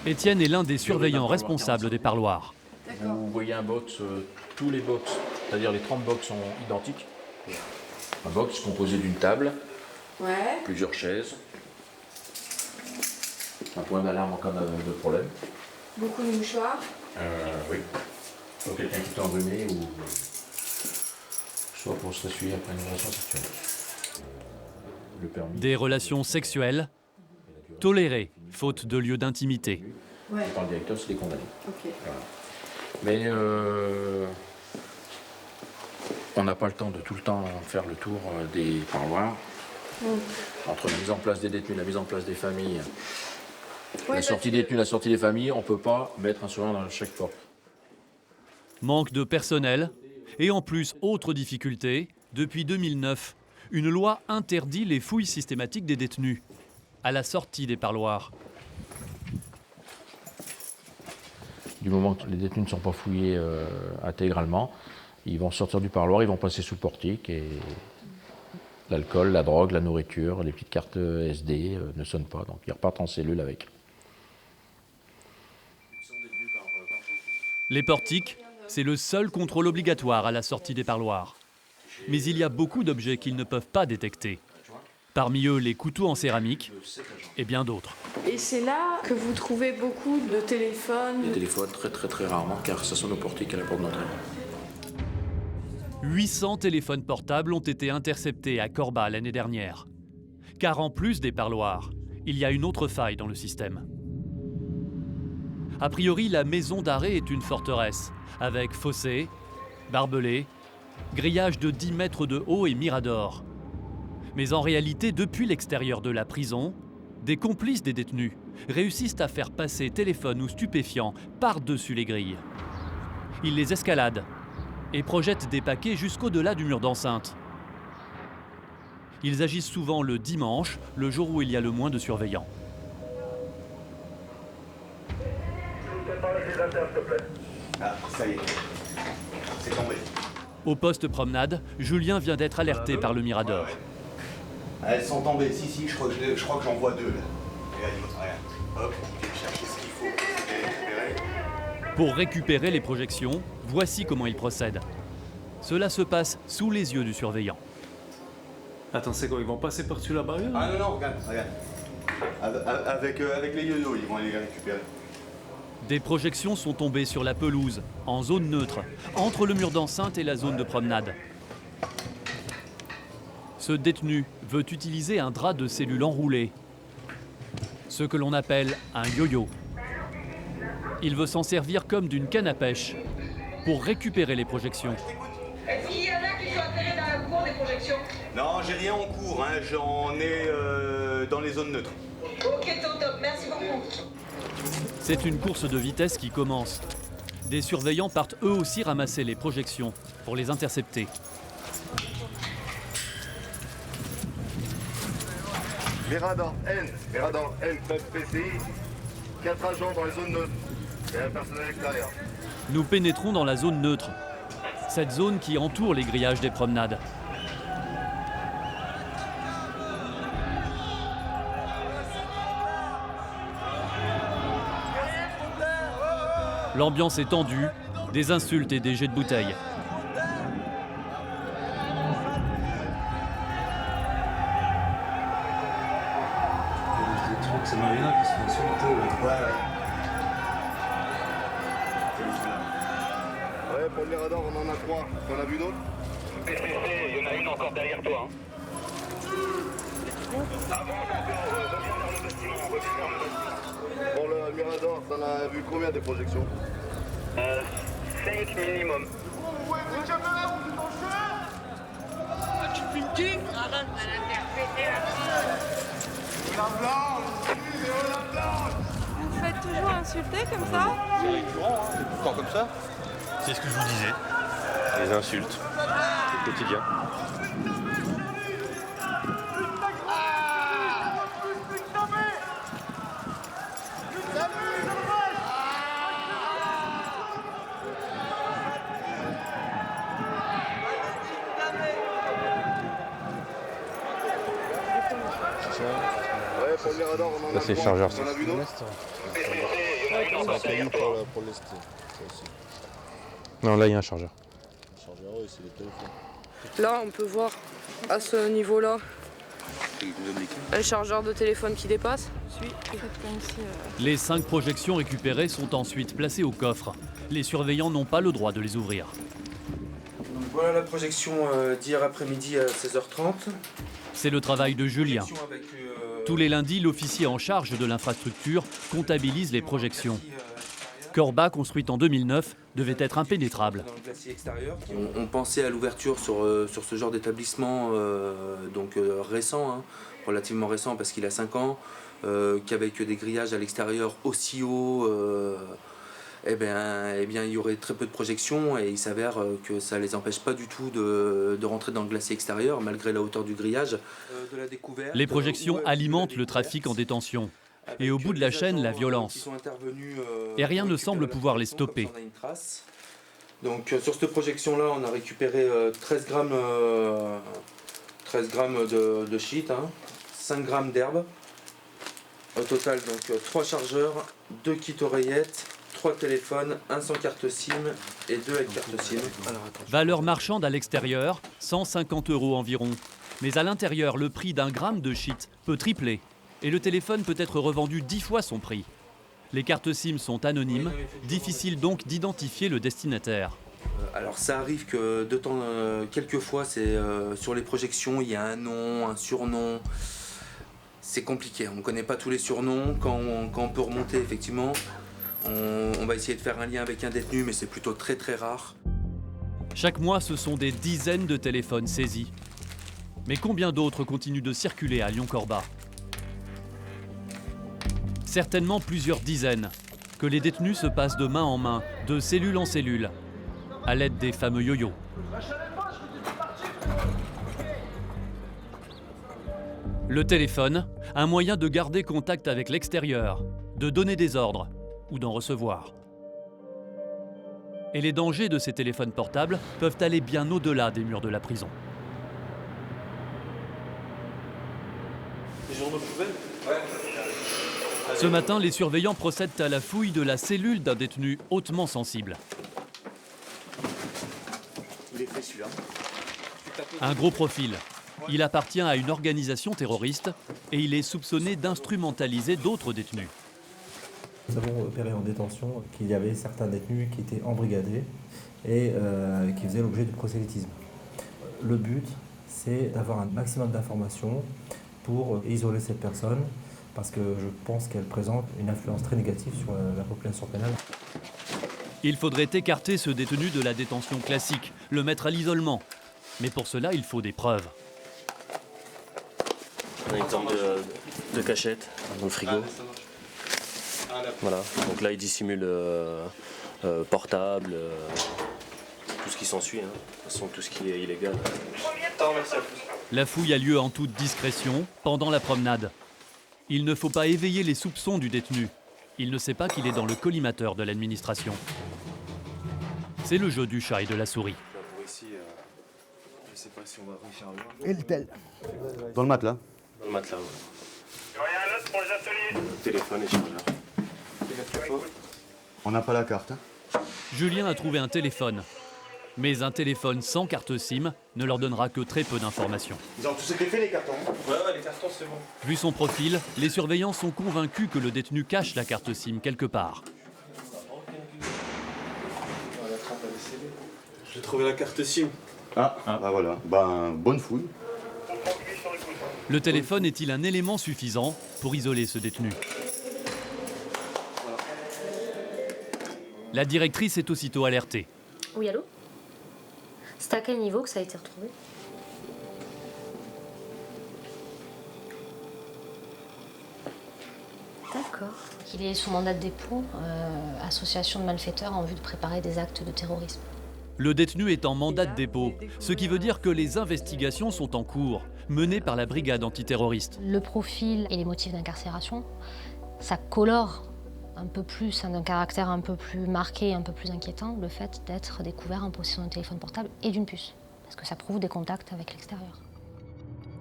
Étienne est l'un des surveillants responsables des parloirs. Vous voyez un box, tous les box, c'est-à-dire les 30 box sont identiques. Un box composé d'une table, plusieurs chaises, un point d'alarme en cas de problème. Beaucoup de mouchoirs. Oui. Pour quelqu'un qui est enrhumé ou soit pour se ressuyer après une relation sexuelle. Des relations sexuelles tolérées, faute de lieu d'intimité. Par le directeur, c'est des condamnés. Okay. Voilà. Mais on n'a pas le temps de tout le temps faire le tour des parloirs. Entre la mise en place des détenus, la mise en place des familles, la sortie des détenus, la sortie des familles, on ne peut pas mettre un surveillant dans chaque porte. Manque de personnel et en plus, autre difficulté, depuis 2009, une loi interdit les fouilles systématiques des détenus à la sortie des parloirs. Du moment que les détenus ne sont pas fouillés intégralement, ils vont sortir du parloir, ils vont passer sous portique et l'alcool, la drogue, la nourriture, les petites cartes SD ne sonnent pas, donc ils repartent en cellule avec. Les portiques, c'est le seul contrôle obligatoire à la sortie des parloirs. Mais il y a beaucoup d'objets qu'ils ne peuvent pas détecter. Parmi eux, les couteaux en céramique et bien d'autres. Et c'est là que vous trouvez beaucoup de téléphones. Les téléphones, très rarement, car ça sonne au portique à la porte d'entrée. 800 téléphones portables ont été interceptés à Corba l'année dernière. Car en plus des parloirs, il y a une autre faille dans le système. A priori, la maison d'arrêt est une forteresse, avec fossés, barbelés, grillage de 10 mètres de haut et mirador. Mais en réalité, depuis l'extérieur de la prison, des complices des détenus réussissent à faire passer téléphones ou stupéfiants par-dessus les grilles. Ils les escaladent et projettent des paquets jusqu'au-delà du mur d'enceinte. Ils agissent souvent le dimanche, le jour où il y a le moins de surveillants. Ah, ça y est. C'est tombé. Au poste promenade, Julien vient d'être alerté par le mirador. Elles sont tombées. Si, je crois que j'en vois 2 là. Regarde. Hop, je vais chercher ce qu'il faut. Pour récupérer les projections, voici comment il procède. Cela se passe sous les yeux du surveillant. Attends, c'est quoi? Ils vont passer par-dessus la barrière? Ah non, regarde. Avec les yo-yo, ils vont aller les récupérer. Des projections sont tombées sur la pelouse, en zone neutre, entre le mur d'enceinte et la zone de promenade. Ce détenu veut utiliser un drap de cellule enroulé, ce que l'on appelle un yo-yo. Il veut s'en servir comme d'une canne à pêche pour récupérer les projections. Est-ce qu'il y en a qui sont atterrés dans la cour des projections? Non, j'ai rien en cours, hein. J'en ai dans les zones neutres. Ok, top, merci beaucoup. C'est une course de vitesse qui commence. Des surveillants partent eux aussi ramasser les projections pour les intercepter. Mirador N, club PCI, 4 agents dans les zones neutres et un personnel extérieur. Nous pénétrons dans la zone neutre, cette zone qui entoure les grillages des promenades. L'ambiance est tendue, des insultes et des jets de bouteilles. C'est Marina qui se fait insulter. Ouais, pour le Mirador, on en a 3. T'en as vu d'autres? Il y en a une encore derrière toi. Pour le Mirador, t'en as vu combien des projections? 5 minimum. Tu fumes arrête de l'interpréter. Vous vous faites toujours insulter comme ça? C'est récurrent, hein, c'est tout le temps comme ça. C'est ce que je vous disais. Les insultes. C'est le quotidien. Ouais, pour le Mirador, on en a 3. Ça, c'est le chargeur, ça. T'en as vu d'autres? Pour l'Est. Non, là, il y a un chargeur. Chargeur, oui, c'est les téléphones. Là, on peut voir à ce niveau-là un chargeur de téléphone qui dépasse. Les 5 projections récupérées sont ensuite placées au coffre. Les surveillants n'ont pas le droit de les ouvrir. Donc voilà la projection d'hier après-midi à 16h30. C'est le travail de Julien. Tous les lundis, l'officier en charge de l'infrastructure comptabilise les projections. Corba, construite en 2009, devait être impénétrable. Dans le glacier extérieur. On pensait à l'ouverture sur ce genre d'établissement récent, hein, relativement récent parce qu'il a 5 ans, qu'avec des grillages à l'extérieur aussi hauts, il y aurait très peu de projections et il s'avère que ça ne les empêche pas du tout de rentrer dans le glacier extérieur malgré la hauteur du grillage. Les projections alimentent le trafic en détention. Et au bout de la chaîne, la violence. Et rien ne semble pouvoir les stopper. Donc sur cette projection-là, on a récupéré 13 grammes de shit, 5 grammes d'herbe. Au total, donc 3 chargeurs, 2 kits oreillettes, 3 téléphones, 1 sans carte SIM et 2 avec carte SIM. Valeur marchande à l'extérieur, 150 € environ. Mais à l'intérieur, le prix d'un gramme de shit peut tripler. Et le téléphone peut être revendu 10 fois son prix. Les cartes SIM sont anonymes, difficile donc d'identifier le destinataire. Alors ça arrive que quelquefois, sur les projections, il y a un nom, un surnom. C'est compliqué, on ne connaît pas tous les surnoms. Quand on peut remonter, effectivement, on va essayer de faire un lien avec un détenu, mais c'est plutôt très très rare. Chaque mois, ce sont des dizaines de téléphones saisis. Mais combien d'autres continuent de circuler à Lyon-Corba ? Certainement plusieurs dizaines, que les détenus se passent de main en main, de cellule en cellule, à l'aide des fameux yo-yo. Le téléphone, un moyen de garder contact avec l'extérieur, de donner des ordres ou d'en recevoir. Et les dangers de ces téléphones portables peuvent aller bien au-delà des murs de la prison. Les journaux poubelles ? Ce matin, les surveillants procèdent à la fouille de la cellule d'un détenu hautement sensible. Il est fait celui-là. Un gros profil. Il appartient à une organisation terroriste et il est soupçonné d'instrumentaliser d'autres détenus. Nous avons repéré en détention qu'il y avait certains détenus qui étaient embrigadés et qui faisaient l'objet du prosélytisme. Le but, c'est d'avoir un maximum d'informations pour isoler cette personne, parce que je pense qu'elle présente une influence très négative sur la population pénale. Il faudrait écarter ce détenu de la détention classique, le mettre à l'isolement. Mais pour cela, il faut des preuves. On a une sorte de cachette dans le frigo. Voilà, donc là il dissimule portable, tout ce qui s'ensuit, de toute façon tout ce qui est illégal. Merci à tous. La fouille a lieu en toute discrétion, pendant la promenade. Il ne faut pas éveiller les soupçons du détenu. Il ne sait pas qu'il est dans le collimateur de l'administration. C'est le jeu du chat et de la souris. Ici, je sais pas si on va réussir à voir. Et le tel. Dans le matelas. Dans le matelas, oui. Rien d'autre pour les ateliers. Téléphone et chargeur. On n'a pas la carte. Hein. Julien a trouvé un téléphone. Mais un téléphone sans carte SIM ne leur donnera que très peu d'informations. Ils ont tous été faits les cartons. Ouais, les cartons c'est bon. Vu son profil, les surveillants sont convaincus que le détenu cache la carte SIM quelque part. J'ai trouvé la carte SIM. Bah voilà, bonne fouille. Le téléphone est-il un élément suffisant pour isoler ce détenu? La directrice est aussitôt alertée. Oui, allô? C'est à quel niveau que ça a été retrouvé? D'accord. Il est sous mandat de dépôt, association de malfaiteurs en vue de préparer des actes de terrorisme. Le détenu est en mandat de dépôt, ce qui veut dire que les investigations sont en cours, menées par la brigade antiterroriste. Le profil et les motifs d'incarcération, ça colore un peu plus, d'un caractère un peu plus marqué, un peu plus inquiétant, le fait d'être découvert en possession d'un téléphone portable et d'une puce. Parce que ça prouve des contacts avec l'extérieur.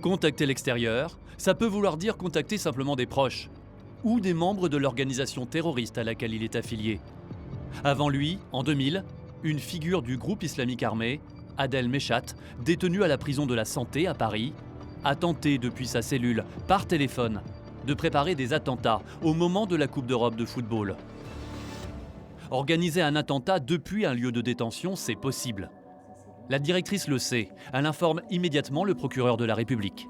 Contacter l'extérieur, ça peut vouloir dire contacter simplement des proches ou des membres de l'organisation terroriste à laquelle il est affilié. Avant lui, en 2000, une figure du groupe islamique armé, Adel Mechat, détenu à la prison de la Santé à Paris, a tenté depuis sa cellule, par téléphone, de préparer des attentats au moment de la Coupe d'Europe de football. Organiser un attentat depuis un lieu de détention, c'est possible. La directrice le sait, elle informe immédiatement le procureur de la République.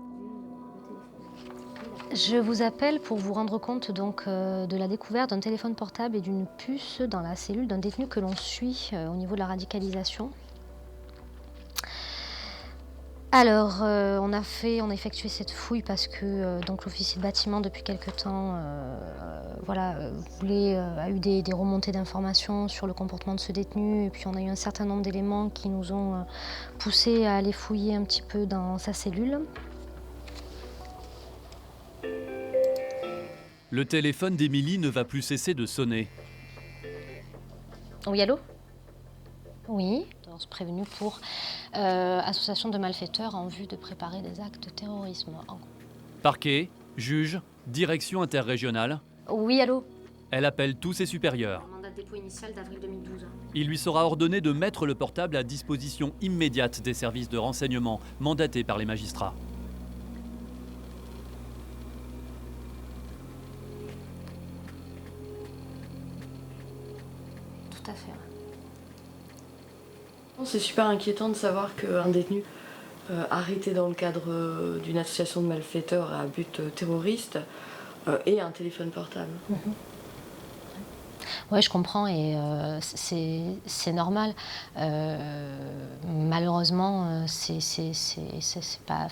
Je vous appelle pour vous rendre compte donc de la découverte d'un téléphone portable et d'une puce dans la cellule d'un détenu que l'on suit au niveau de la radicalisation. Alors, on a effectué cette fouille parce que donc l'officier de bâtiment depuis quelque temps a eu des remontées d'informations sur le comportement de ce détenu, et puis on a eu un certain nombre d'éléments qui nous ont poussé à aller fouiller un petit peu dans sa cellule. Le téléphone d'Émilie ne va plus cesser de sonner. Oui, allô? Oui, on se prévenu pour association de malfaiteurs en vue de préparer des actes de terrorisme. Parquet, juge, direction interrégionale. Oui, allô? Elle appelle tous ses supérieurs. Mandat de dépôt initial d'avril 2012. Il lui sera ordonné de mettre le portable à disposition immédiate des services de renseignement mandatés par les magistrats. Tout à fait. C'est super inquiétant de savoir qu'un détenu arrêté dans le cadre d'une association de malfaiteurs à but terroriste ait un téléphone portable. Oui, je comprends et c'est normal. Malheureusement, c'est pas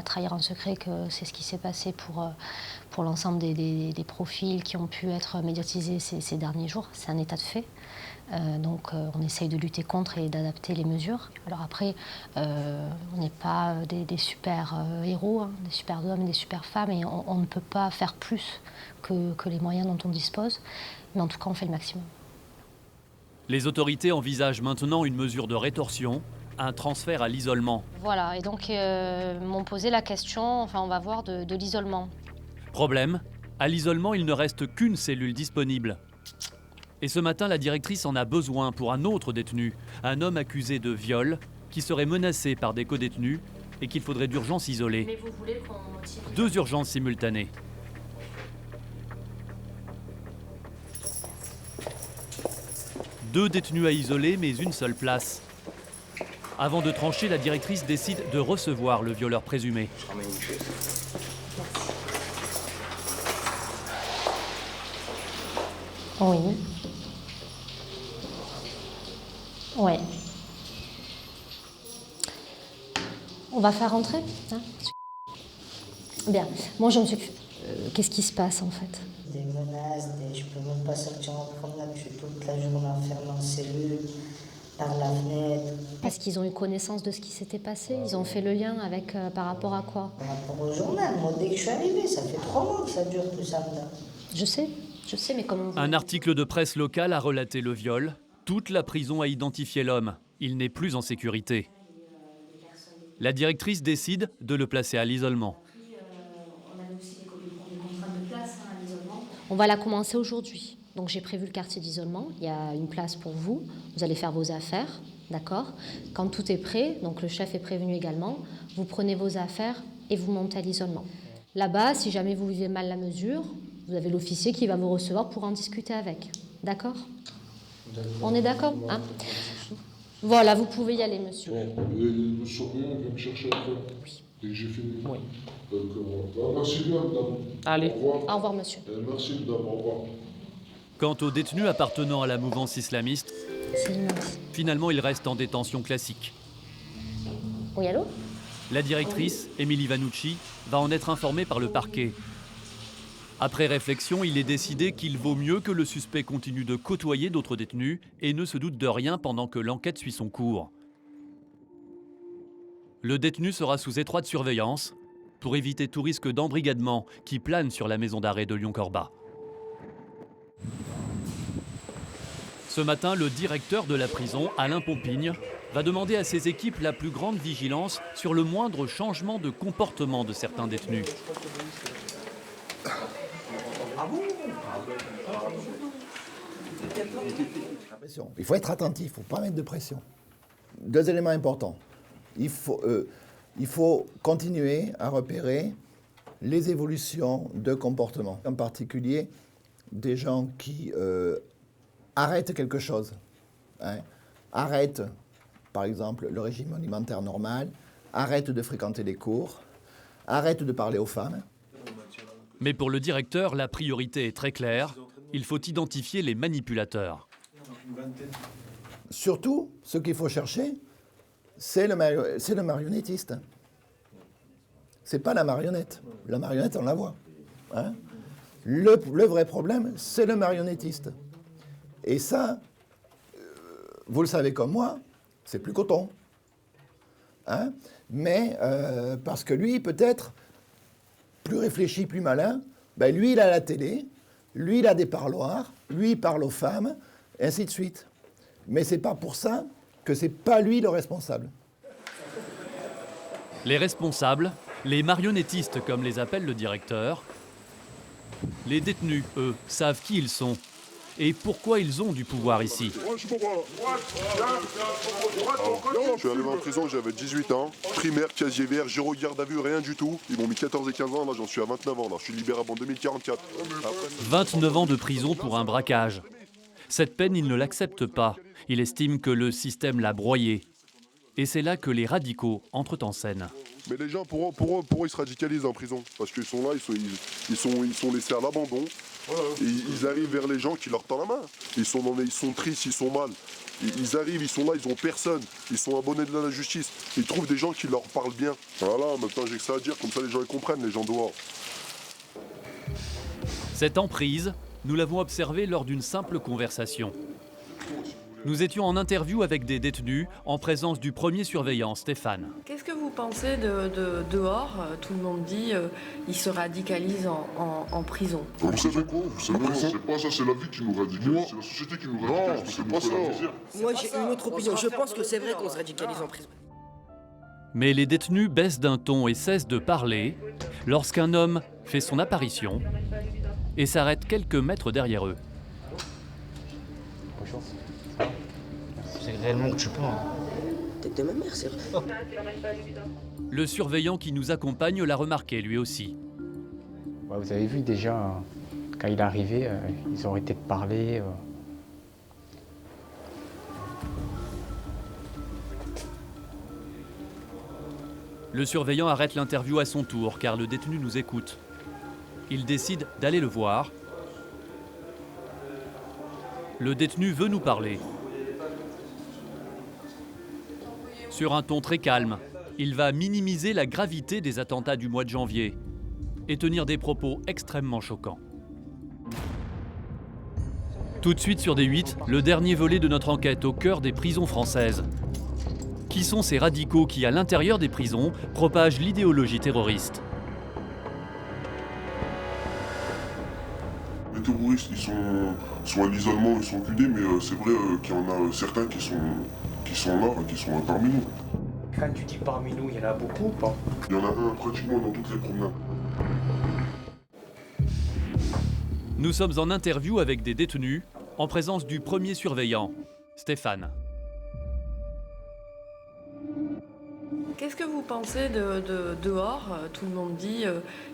trahir un secret que c'est ce qui s'est passé pour l'ensemble des profils qui ont pu être médiatisés ces derniers jours. C'est un état de fait. Donc on essaye de lutter contre et d'adapter les mesures. Alors après, on n'est pas des super héros, hein, des super hommes et des super femmes, et on ne peut pas faire plus que les moyens dont on dispose. Mais en tout cas, on fait le maximum. Les autorités envisagent maintenant une mesure de rétorsion, un transfert à l'isolement. Voilà, et donc m'ont posé la question, enfin on va voir, de l'isolement. Problème, à l'isolement, il ne reste qu'une cellule disponible. Et ce matin, la directrice en a besoin pour un autre détenu, un homme accusé de viol, qui serait menacé par des codétenus et qu'il faudrait d'urgence isoler. Mais vous voulez qu'on motive... 2 urgences simultanées. Deux détenus à isoler, mais une seule place. Avant de trancher, la directrice décide de recevoir le violeur présumé. Je ramène une chaise. Oui. Ouais. On va faire rentrer, hein? Bien. Moi, je me suis... qu'est-ce qui se passe, en fait? Des menaces, je peux même pas sortir en promenade, je suis toute la journée enfermée en cellule. Par la fenêtre. Parce qu'ils ont eu connaissance de ce qui s'était passé, ils ont fait le lien avec par rapport à quoi? Par rapport au journal. Moi, dès que je suis arrivée, ça fait 3 mois que ça dure tout ça. Là. Je sais, mais comment... Un article de presse locale a relaté le viol. Toute la prison a identifié l'homme. Il n'est plus en sécurité. La directrice décide de le placer à l'isolement. On va la commencer aujourd'hui. Donc j'ai prévu le quartier d'isolement. Il y a une place pour vous. Vous allez faire vos affaires, d'accord? Quand tout est prêt, donc le chef est prévenu également, vous prenez vos affaires et vous montez à l'isolement. Là-bas, si jamais vous vivez mal la mesure, vous avez l'officier qui va vous recevoir pour en discuter avec. D'accord? On est d'accord, hein? Voilà, vous pouvez y aller, monsieur. Le surveillant vient me chercher après. Oui. Dès que j'ai fini. Oui. D'accord. Merci bien, madame. Allez. Au revoir, monsieur. Merci, madame. Au revoir. Quant aux détenus appartenant à la mouvance islamiste, finalement, ils restent en détention classique. Oui, allô? La directrice, Émilie Vanucci, va en être informée par le parquet. Après réflexion, il est décidé qu'il vaut mieux que le suspect continue de côtoyer d'autres détenus et ne se doute de rien pendant que l'enquête suit son cours. Le détenu sera sous étroite surveillance pour éviter tout risque d'embrigadement qui plane sur la maison d'arrêt de Lyon-Corba. Ce matin, le directeur de la prison, Alain Pompigne, va demander à ses équipes la plus grande vigilance sur le moindre changement de comportement de certains détenus. Il faut être attentif, il ne faut pas mettre de pression. 2 éléments importants. Il faut continuer à repérer les évolutions de comportement, en particulier des gens qui arrêtent quelque chose. Hein, arrêtent, par exemple, le régime alimentaire normal, arrêtent de fréquenter les cours, arrêtent de parler aux femmes. Mais pour le directeur, la priorité est très claire. Il faut identifier les manipulateurs. Surtout, ce qu'il faut chercher, c'est le marionnettiste. C'est pas la marionnette. La marionnette, on la voit. Hein, le vrai problème, c'est le marionnettiste. Et ça, vous le savez comme moi, c'est plus coton. Hein, mais parce que lui, peut-être, plus réfléchi, plus malin, ben lui, il a la télé, lui, il a des parloirs, lui, il parle aux femmes, et ainsi de suite. Mais c'est pas pour ça que c'est pas lui le responsable. Les responsables, les marionnettistes comme les appelle le directeur, les détenus, eux, savent qui ils sont et pourquoi ils ont du pouvoir ici. Je suis arrivé en prison, j'avais 18 ans, primaire, casier vert, zéro garde à vue, rien du tout. Ils m'ont mis 14 et 15 ans, là j'en suis à 29 ans, là. Je suis libérable en 2044. 29 ans de prison pour un braquage. Cette peine, il ne l'accepte pas. Il estime que le système l'a broyé. Et c'est là que les radicaux entrent en scène. Mais les gens, pour eux, ils se radicalisent en prison. Parce qu'ils sont là, ils sont laissés à l'abandon. Et ils arrivent vers les gens qui leur tendent la main. Ils sont tristes, ils sont mal. Ils arrivent, ils sont là, ils ont personne. Ils sont abonnés de la justice. Ils trouvent des gens qui leur parlent bien. Voilà, maintenant j'ai que ça à dire, comme ça les gens ils comprennent, les gens dehors. Cette emprise, nous l'avons observée lors d'une simple conversation. Nous étions en interview avec des détenus en présence du premier surveillant, Stéphane. Qu'est-ce que vous pensez de dehors? Tout le monde dit il se radicalise en prison. Vous savez quoi? C'est pas ça, c'est la vie qui nous radicalise. C'est la société qui nous radicalise. Non, c'est pas ça. Moi j'ai une autre opinion. Je pense que c'est vrai qu'on se radicalise en prison. Mais les détenus baissent d'un ton et cessent de parler lorsqu'un homme fait son apparition et s'arrête quelques mètres derrière eux. C'est réellement que tu parles. T'es ma mère, c'est vrai. Le surveillant qui nous accompagne l'a remarqué lui aussi. Ouais, vous avez vu déjà, quand il est arrivé, ils ont arrêté de parler. Le surveillant arrête l'interview à son tour car le détenu nous écoute. Il décide d'aller le voir. Le détenu veut nous parler. Sur un ton très calme, il va minimiser la gravité des attentats du mois de janvier et tenir des propos extrêmement choquants. Tout de suite sur D8, le dernier volet de notre enquête au cœur des prisons françaises. Qui sont ces radicaux qui, à l'intérieur des prisons, propagent l'idéologie terroriste? Les terroristes, ils sont à l'isolement, ils sont culés, mais c'est vrai qu'il y en a certains qui sont là, qui sont parmi nous. Quand tu dis parmi nous, il y en a beaucoup ou pas? Il y en a un pratiquement dans toutes les promenades. Nous sommes en interview avec des détenus, en présence du premier surveillant, Stéphane. Qu'est-ce que vous pensez de dehors? Tout le monde dit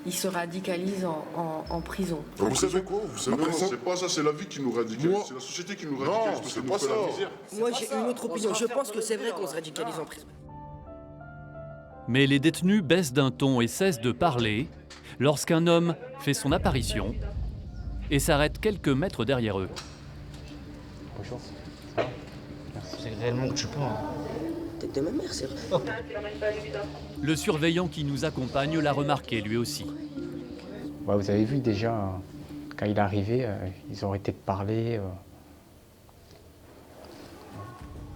ils se radicalisent en prison. Vous savez quoi? Vous savez, c'est pas ça, c'est la vie qui nous radicalise. C'est la société qui nous radicalise. Non, c'est pas ça. Moi j'ai une autre opinion. Je pense que c'est vrai qu'on se radicalise en prison. Mais les détenus baissent d'un ton et cessent de parler lorsqu'un homme fait son apparition et s'arrête quelques mètres derrière eux. Bonjour. C'est réellement que tu parles. T'es ma mère, c'est vrai. Le surveillant qui nous accompagne l'a remarqué lui aussi. Ouais, vous avez vu déjà, quand il est arrivé, ils ont arrêté de parler.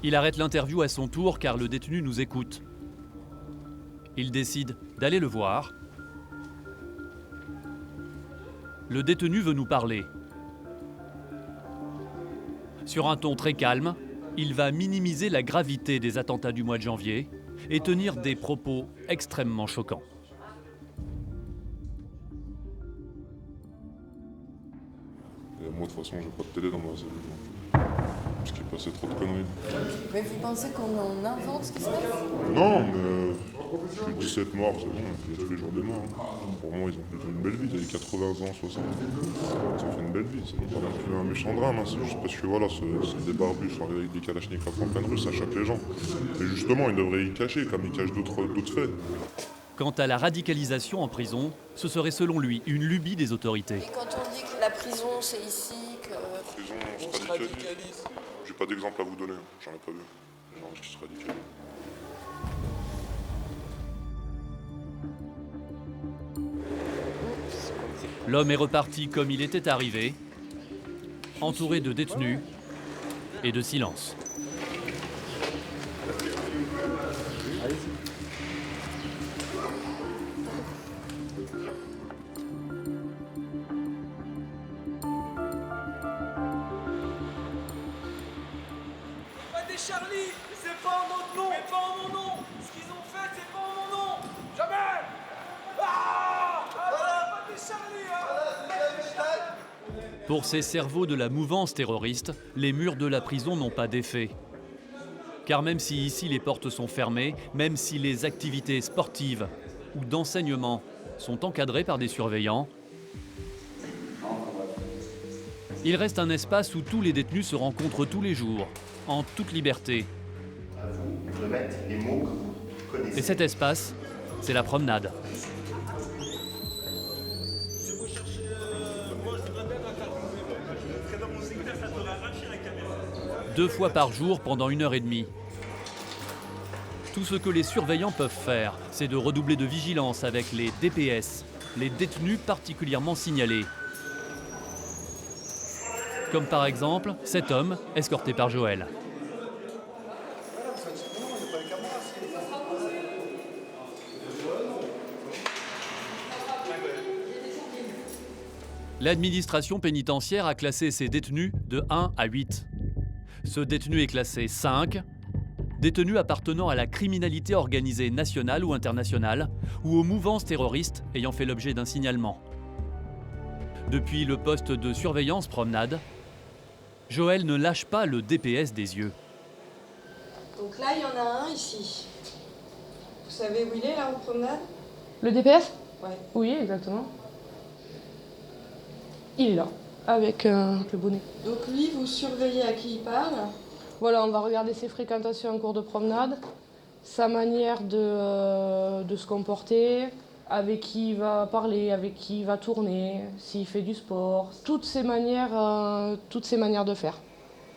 Il arrête l'interview à son tour car le détenu nous écoute. Il décide d'aller le voir. Le détenu veut nous parler. Sur un ton très calme, il va minimiser la gravité des attentats du mois de janvier et tenir des propos extrêmement choquants. Et moi, de toute façon, j'ai pas de télé dans ma cellule. Parce qu'il passait trop de conneries. Mais vous pensez qu'on invente ce qui se passe? Non, mais plus de 17 morts, c'est bon, il y a tous les jours des morts. Pour moi, ils ont plutôt une belle vie, ils avaient 80 ans, 60. Ça fait une belle vie, c'est pas non plus un méchant drame, c'est juste parce que voilà, ce débarbu sur des kalachnikovs en pleine rue, ça choque les gens. Et justement, ils devraient y cacher, comme ils cachent d'autres faits. Quant à la radicalisation en prison, ce serait selon lui une lubie des autorités. Et quand on dit que la prison c'est ici, que... La prison, on se radicalise. J'ai pas d'exemple à vous donner, j'en ai pas vu. Les gens qui se radicalisent. L'homme est reparti comme il était arrivé, entouré de détenus et de silence. Charlie, c'est pas en notre nom, mais pas en mon nom. Ce qu'ils ont fait, c'est pas en mon nom. Jamais. Pas des Charlie, Pour ces cerveaux de la mouvance terroriste, les murs de la prison n'ont pas d'effet. Car même si ici les portes sont fermées, même si les activités sportives ou d'enseignement sont encadrées par des surveillants, il reste un espace où tous les détenus se rencontrent tous les jours, en toute liberté. Et cet espace, c'est la promenade. Deux fois par jour pendant 1h30. Tout ce que les surveillants peuvent faire, c'est de redoubler de vigilance avec les DPS, les détenus particulièrement signalés. Comme par exemple cet homme escorté par Joël. L'administration pénitentiaire a classé ces détenus de 1 à 8. Ce détenu est classé 5, détenu appartenant à la criminalité organisée nationale ou internationale, ou aux mouvances terroristes ayant fait l'objet d'un signalement. Depuis le poste de surveillance promenade, Joël ne lâche pas le DPS des yeux. Donc là, il y en a un ici. Vous savez où il est, là, en promenade? Le DPS? Ouais. Oui, exactement. Il est là, avec le bonnet. Donc lui, vous surveillez à qui il parle? Voilà, on va regarder ses fréquentations en cours de promenade, sa manière de se comporter, avec qui il va parler, avec qui il va tourner, s'il fait du sport, toutes ces manières de faire,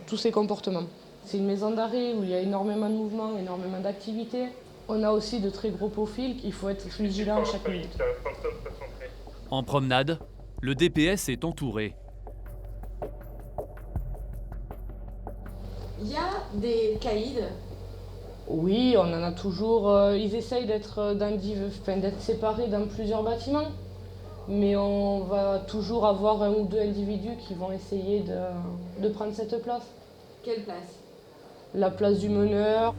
tous ses comportements. C'est une maison d'arrêt où il y a énormément de mouvements, énormément d'activités. On a aussi de très gros profils, il faut être vigilant à chaque minute. En promenade, le DPS est entouré. Il y a des caïds. Oui, on en a toujours. Ils essayent d'être séparés dans plusieurs bâtiments. Mais on va toujours avoir 1 ou 2 individus qui vont essayer de prendre cette place. Quelle place? La place du meneur.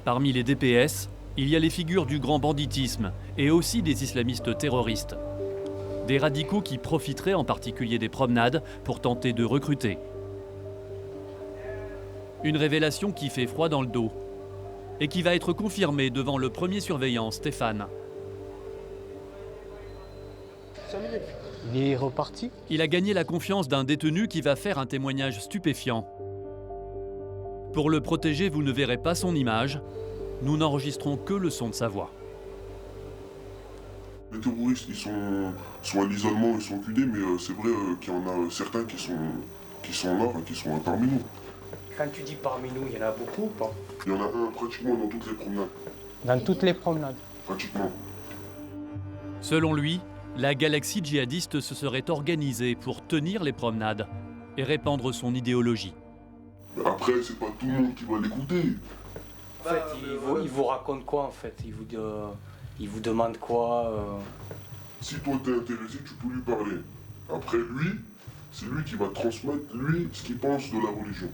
Parmi les DPS, il y a les figures du grand banditisme et aussi des islamistes terroristes. Des radicaux qui profiteraient en particulier des promenades pour tenter de recruter. Une révélation qui fait froid dans le dos et qui va être confirmée devant le premier surveillant, Stéphane. Il est reparti. Il a gagné la confiance d'un détenu qui va faire un témoignage stupéfiant. Pour le protéger, vous ne verrez pas son image. Nous n'enregistrons que le son de sa voix. Les terroristes, ils sont à l'isolement, ils sont cudés, mais c'est vrai qu'il y en a certains qui sont là, qui sont parmi nous. Quand tu dis parmi nous, il y en a beaucoup ou pas? Il y en a un pratiquement dans toutes les promenades. Dans toutes les promenades? Pratiquement. Selon lui, la galaxie djihadiste se serait organisée pour tenir les promenades et répandre son idéologie. Mais après, c'est pas tout le monde qui va l'écouter. En fait, il vous raconte quoi en fait? Il vous demande quoi Si toi t'es intéressé, tu peux lui parler. Après lui, c'est lui qui va transmettre, lui, ce qu'il pense de la religion.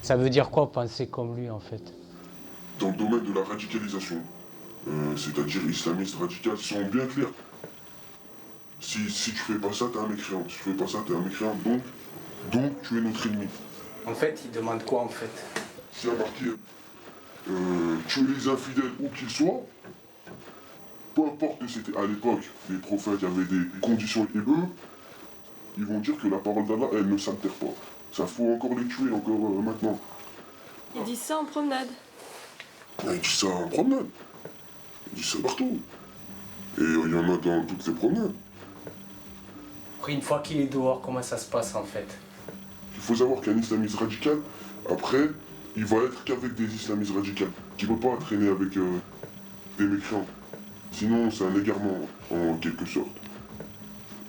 Ça veut dire quoi penser comme lui en fait? Dans le domaine de la radicalisation, c'est-à-dire islamiste radical, ils sont bien clairs. Si tu fais pas ça, t'es un mécréant. Si tu fais pas ça, t'es un mécréant, donc tu es notre ennemi. En fait, il demande quoi en fait? S'il y a marqué tuer les infidèles où qu'ils soient, peu importe que c'était à l'époque, les prophètes, il y avait des conditions, et eux, ils vont dire que la parole d'Allah, elle ne s'altère pas. Ça faut encore les tuer, encore maintenant. Ils disent ça en promenade. Ils disent ça en promenade. Ils disent ça partout. Et il y en a dans toutes les promenades. Après, une fois qu'il est dehors, comment ça se passe en fait? Il faut savoir qu'un islamiste radical, après, il va être qu'avec des islamistes radicaux, qui ne peut pas traîner avec des mécréants. Sinon, c'est un égarement, en quelque sorte.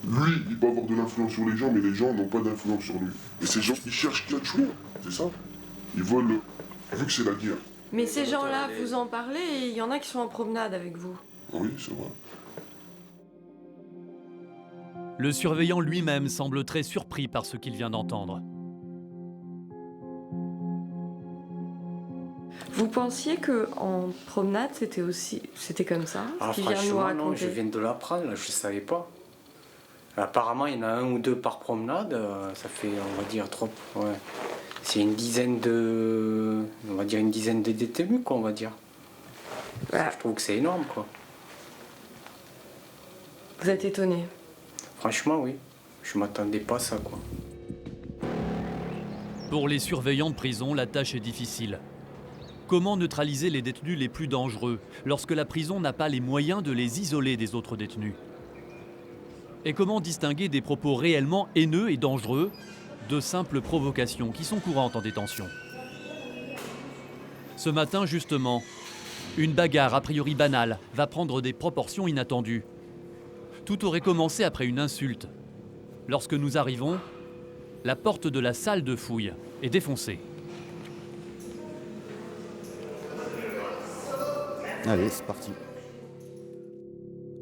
Lui, il peut avoir de l'influence sur les gens, mais les gens n'ont pas d'influence sur lui. Et ces gens, ils cherchent qu'à tuer, c'est ça. Ils veulent, vu que c'est la guerre. Mais ces gens-là, vous en parlez et il y en a qui sont en promenade avec vous. Oui, c'est vrai. Le surveillant lui-même semble très surpris par ce qu'il vient d'entendre. Vous pensiez que en promenade c'était comme ça? Ah, ce qu'il vient de nous raconter. non, je viens de l'apprendre, là, je savais pas. Apparemment, il y en a 1 ou 2 par promenade, ça fait, on va dire, trop. Ouais. C'est une dizaine de détenus, quoi, on va dire. Voilà. Je trouve que c'est énorme, quoi. Vous êtes étonné? Franchement, oui. Je m'attendais pas à ça, quoi. Pour les surveillants de prison, la tâche est difficile. Comment neutraliser les détenus les plus dangereux lorsque la prison n'a pas les moyens de les isoler des autres détenus? Et comment distinguer des propos réellement haineux et dangereux de simples provocations qui sont courantes en détention? Ce matin, justement, une bagarre a priori banale va prendre des proportions inattendues. Tout aurait commencé après une insulte. Lorsque nous arrivons, la porte de la salle de fouille est défoncée. Allez, c'est parti.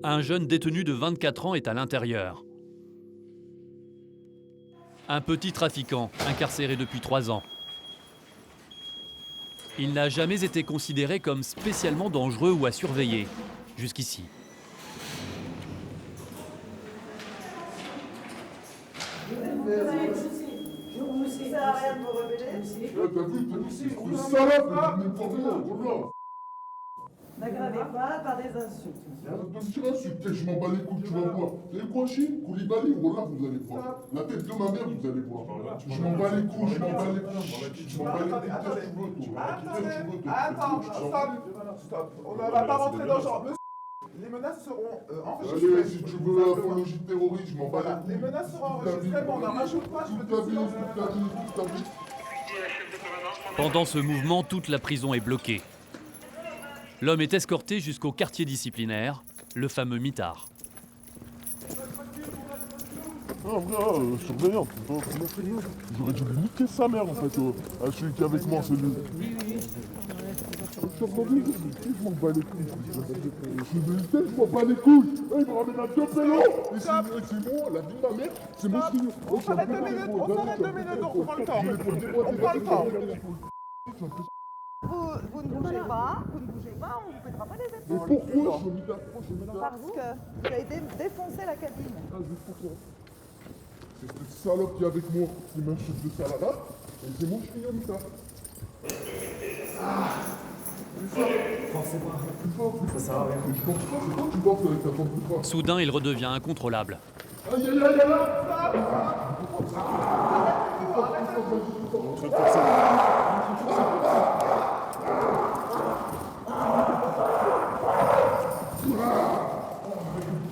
Un jeune détenu de 24 ans est à l'intérieur. Un petit trafiquant, incarcéré depuis 3 ans. Il n'a jamais été considéré comme spécialement dangereux ou à surveiller, jusqu'ici. Ça a rien de vous révéler. N'aggravez pas par des insultes. Je m'en bats les couilles, tu vas voir. Vous savez quoi, Chine? Koulibaly, voilà, vous allez voir. La tête de ma mère, vous allez voir. Je m'en bats les couilles, je m'en bats les couilles. Je m'en bats les couilles. Attends, stop. On ne va pas rentrer dans le genre. Les menaces seront enregistrées. Allez, si tu veux l'apologie de terrorisme, je m'en bats les couilles. Les menaces seront enregistrées, mais on n'en rajoute pas. Toute ta vie. Pendant ce mouvement, toute la prison est bloquée. L'homme est escorté jusqu'au quartier disciplinaire, le fameux mitard. Ah, vrai, surveillant. J'aurais dû lui niquer sa mère en fait, celui qui est avec moi, celui. Je m'en bats les couilles. Je m'en bats les couilles. Il me ramène à 2 pélos. Et c'est moi, la vie de ma mère, c'est mon signe. On s'arrête 2 minutes, on prend le temps. On prend le temps. Vous ne bougez pas, on ne vous pètera pas les épaules. Mais pourquoi? Parce que vous avez défoncé la cabine. C'est cette salope qui est avec moi qui m'insulte de salade. Et c'est moi qui suis comme ça. Soudain, il redevient incontrôlable.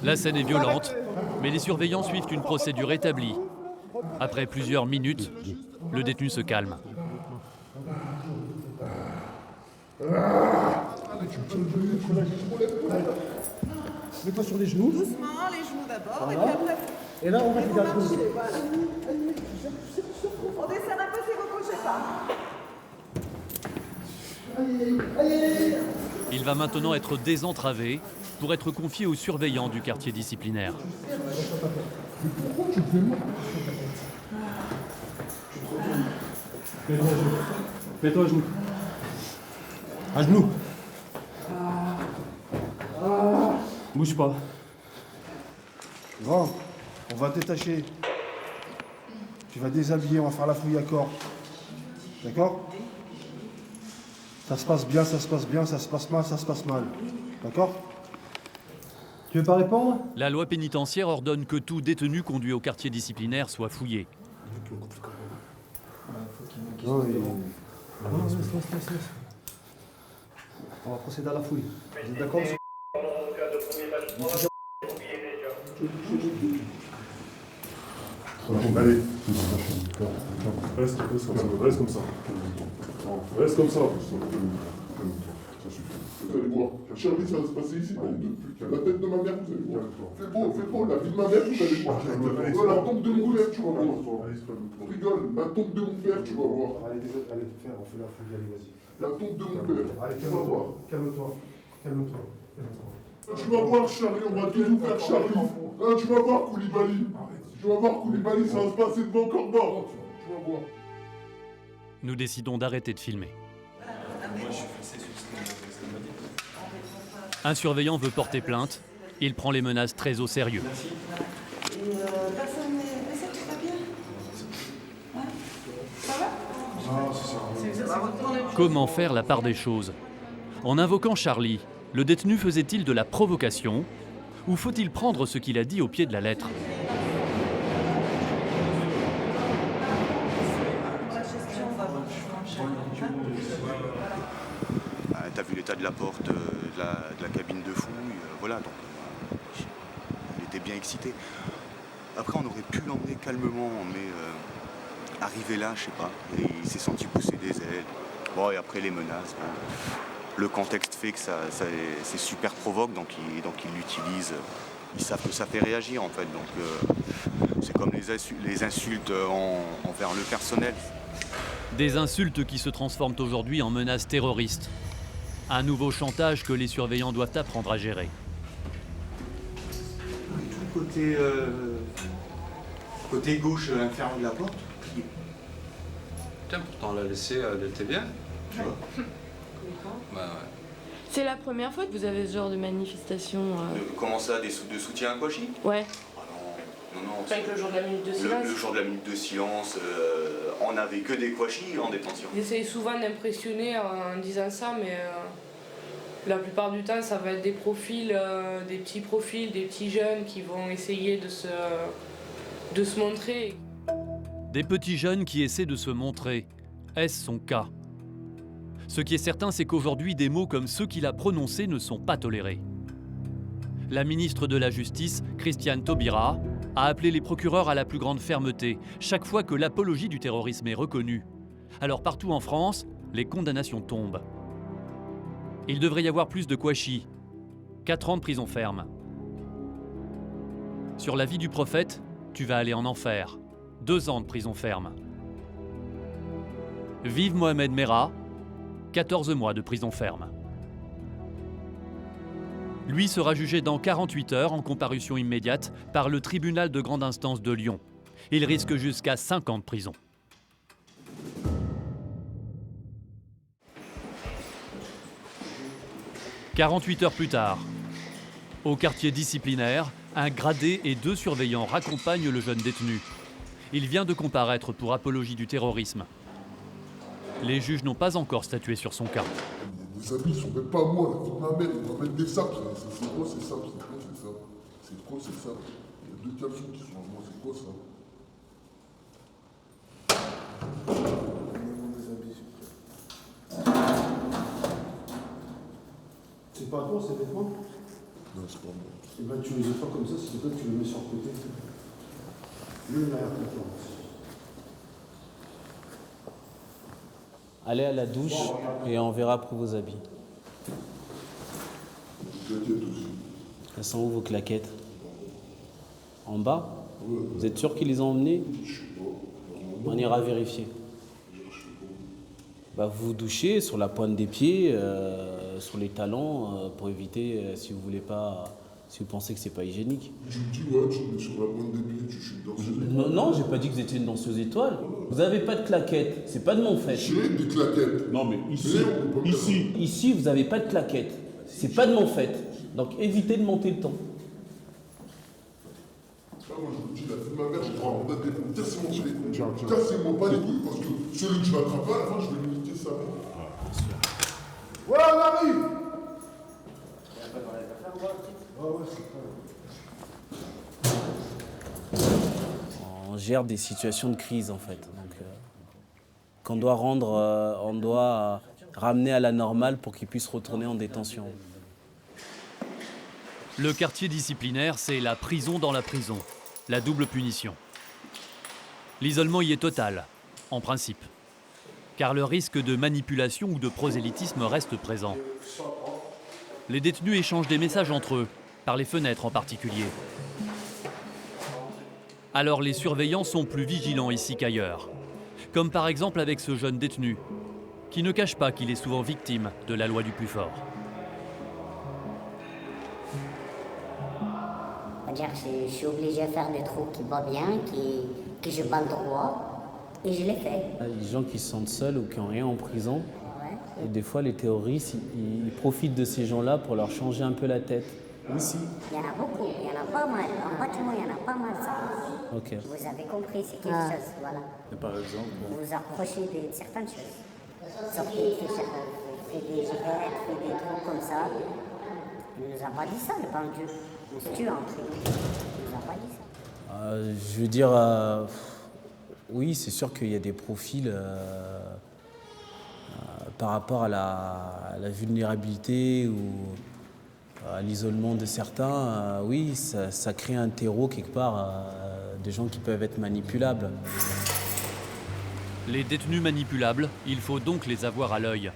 La scène est violente, mais les surveillants suivent une procédure établie. Après plusieurs minutes, le détenu se calme. Mets-toi sur les genoux. Doucement, les genoux d'abord, et puis après. Et là, on va vous marchez, voilà. On desserre un peu si vous ne bougez pas. Il va maintenant être désentravé pour être confié aux surveillants du quartier disciplinaire. Mets-toi à genoux. À genoux. Bouge pas. Grand, on va te détacher. Tu vas déshabiller, on va faire la fouille à corps. D'accord? Ça se passe bien, ça se passe bien, ça se passe mal, ça se passe mal. D'accord? Tu veux pas répondre? La loi pénitentiaire ordonne que tout détenu conduit au quartier disciplinaire soit fouillé. On va procéder à la fouille. Vous êtes d'accord? Allez. Reste comme ça. Reste comme ça. Reste comme ça. Vous allez voir. Charlie, ça va se passer ici. La tête de ma mère, vous allez voir. Fais beau, la vie de ma mère, vous allez voir. La tombe de mon père, tu vas voir. On rigole, la tombe de mon père, tu vas voir. Allez, on fait la fouille, allez, vas-y. La tombe de mon père. Allez, calme-toi. Tu vas voir, Charlie, on va tout vous faire, Charlie. Tu vas voir, Koulibaly. Tu vas voir, Koulibaly, ça va se passer devant Corba. Tu vas voir. Nous décidons d'arrêter de filmer. Un surveillant veut porter plainte. Il prend les menaces très au sérieux. Personne n'est blessé, tout va bien? Ouais? Ça va? Comment faire la part des choses? En invoquant Charlie, le détenu faisait-il de la provocation ou faut-il prendre ce qu'il a dit au pied de la lettre? T'as vu l'état de la porte de la cabine de fouille, voilà, donc il était bien excité. Après on aurait pu l'emmener calmement, mais arrivé là, je sais pas, et il s'est senti pousser des ailes. Bon, et après les menaces, bon, le contexte fait que c'est super provoque, donc ils l'utilisent. Ils savent que ça fait réagir en fait, donc c'est comme les insultes envers le personnel. Des insultes qui se transforment aujourd'hui en menaces terroristes. Un nouveau chantage que les surveillants doivent apprendre à gérer. Tout côté gauche inférieur de la porte. Putain, pourtant on l'a laissé, elle était bien. Tu vois. Bah ouais. C'est la première fois que vous avez ce genre de manifestation Comment ça, de soutien à Kouachi? Ouais. Non. Avec le jour de la minute de silence. Le jour de la minute de silence, on n'avait que des Kouachi en détention. Ils essayent souvent d'impressionner en disant ça, mais la plupart du temps, ça va être des profils, des petits jeunes qui vont essayer de se montrer. Des petits jeunes qui essaient de se montrer. Est-ce son cas? Ce qui est certain, c'est qu'aujourd'hui, des mots comme ceux qu'il a prononcés ne sont pas tolérés. La ministre de la Justice, Christiane Taubira, a appelé les procureurs à la plus grande fermeté chaque fois que l'apologie du terrorisme est reconnue. Alors partout en France, les condamnations tombent. Il devrait y avoir plus de Kouachi. 4 ans de prison ferme. Sur la vie du prophète, tu vas aller en enfer. 2 ans de prison ferme. Vive Mohamed Merah, 14 mois de prison ferme. Lui sera jugé dans 48 heures en comparution immédiate par le tribunal de grande instance de Lyon. Il risque jusqu'à 5 ans de prison. « 48 heures plus tard, au quartier disciplinaire, un gradé et 2 surveillants raccompagnent le jeune détenu. Il vient de comparaître pour apologie du terrorisme. Les juges n'ont pas encore statué sur son cas. Les habits, ils sont même pas à moi, la vie de ma mère, ils vont mettre des sacs. C'est quoi ces sacs? C'est quoi ces sacs? Il y a 2 caleçons qui sont à moi, c'est quoi ça? C'est pas à toi ces vêtements? Non, c'est pas moi. Et ben tu les as pas comme ça, c'est toi tu les mets sur le côté. Le derrière toi. Allez à la douche et on verra pour vos habits. Elles sont où vos claquettes? En bas? Vous êtes sûr qu'ils les ont emmenées? On ira vérifier. Bah, vous vous douchez sur la pointe des pieds, sur les talons, pour éviter, si vous voulez pas, si vous pensez que c'est pas hygiénique. Tu me dis, ouais, tu mets sur la pointe des pieds, je suis une danseuse étoile. Non, non, j'ai pas dit que vous étiez une danseuse étoile. Vous avez pas de claquettes, c'est pas de mon fait. J'ai des claquettes. Non, mais ici, vous avez pas de claquettes. C'est pas de mon fait. Donc évitez de monter le ton. Moi, je vous dis, la vie de ma mère, je prends un mandat de dépôt. Cassez-moi les couilles. Cassez-moi pas les couilles, parce que celui que je vais attraper, à la fin, je vais lui niquer sa mère. Ouais, on arrive! On gère des situations de crise en fait. Donc, qu'on doit rendre, on doit ramener à la normale pour qu'ils puissent retourner en détention. Le quartier disciplinaire, c'est la prison dans la prison, la double punition. L'isolement y est total, en principe, car le risque de manipulation ou de prosélytisme reste présent. Les détenus échangent des messages entre eux, par les fenêtres en particulier. Alors les surveillants sont plus vigilants ici qu'ailleurs, comme par exemple avec ce jeune détenu, qui ne cache pas qu'il est souvent victime de la loi du plus fort. C'est-à-dire que je suis obligé de faire des trous qui vont bien, que je bats droit, et je les fais. Il y a des gens qui se sentent seuls ou qui n'ont rien en prison. Et des fois, les terroristes, ils profitent de ces gens-là pour leur changer un peu la tête. Ici. Il y en a beaucoup, il y en a pas mal. En bâtiment, il y en a pas mal, ça. Ok. Vous avez compris, c'est quelque chose, voilà. Et par exemple Vous vous approchez de certaines choses. Sortez, faites des cigarettes, faites des trucs comme ça. Il nous a pas dit ça, le bon Dieu. On se tue entre eux. Il nous a pas dit ça. je veux dire, oui, c'est sûr qu'il y a des profils par rapport à la vulnérabilité ou à l'isolement de certains. Oui, ça crée un terreau quelque part de gens qui peuvent être manipulables. Les détenus manipulables, il faut donc les avoir à l'œil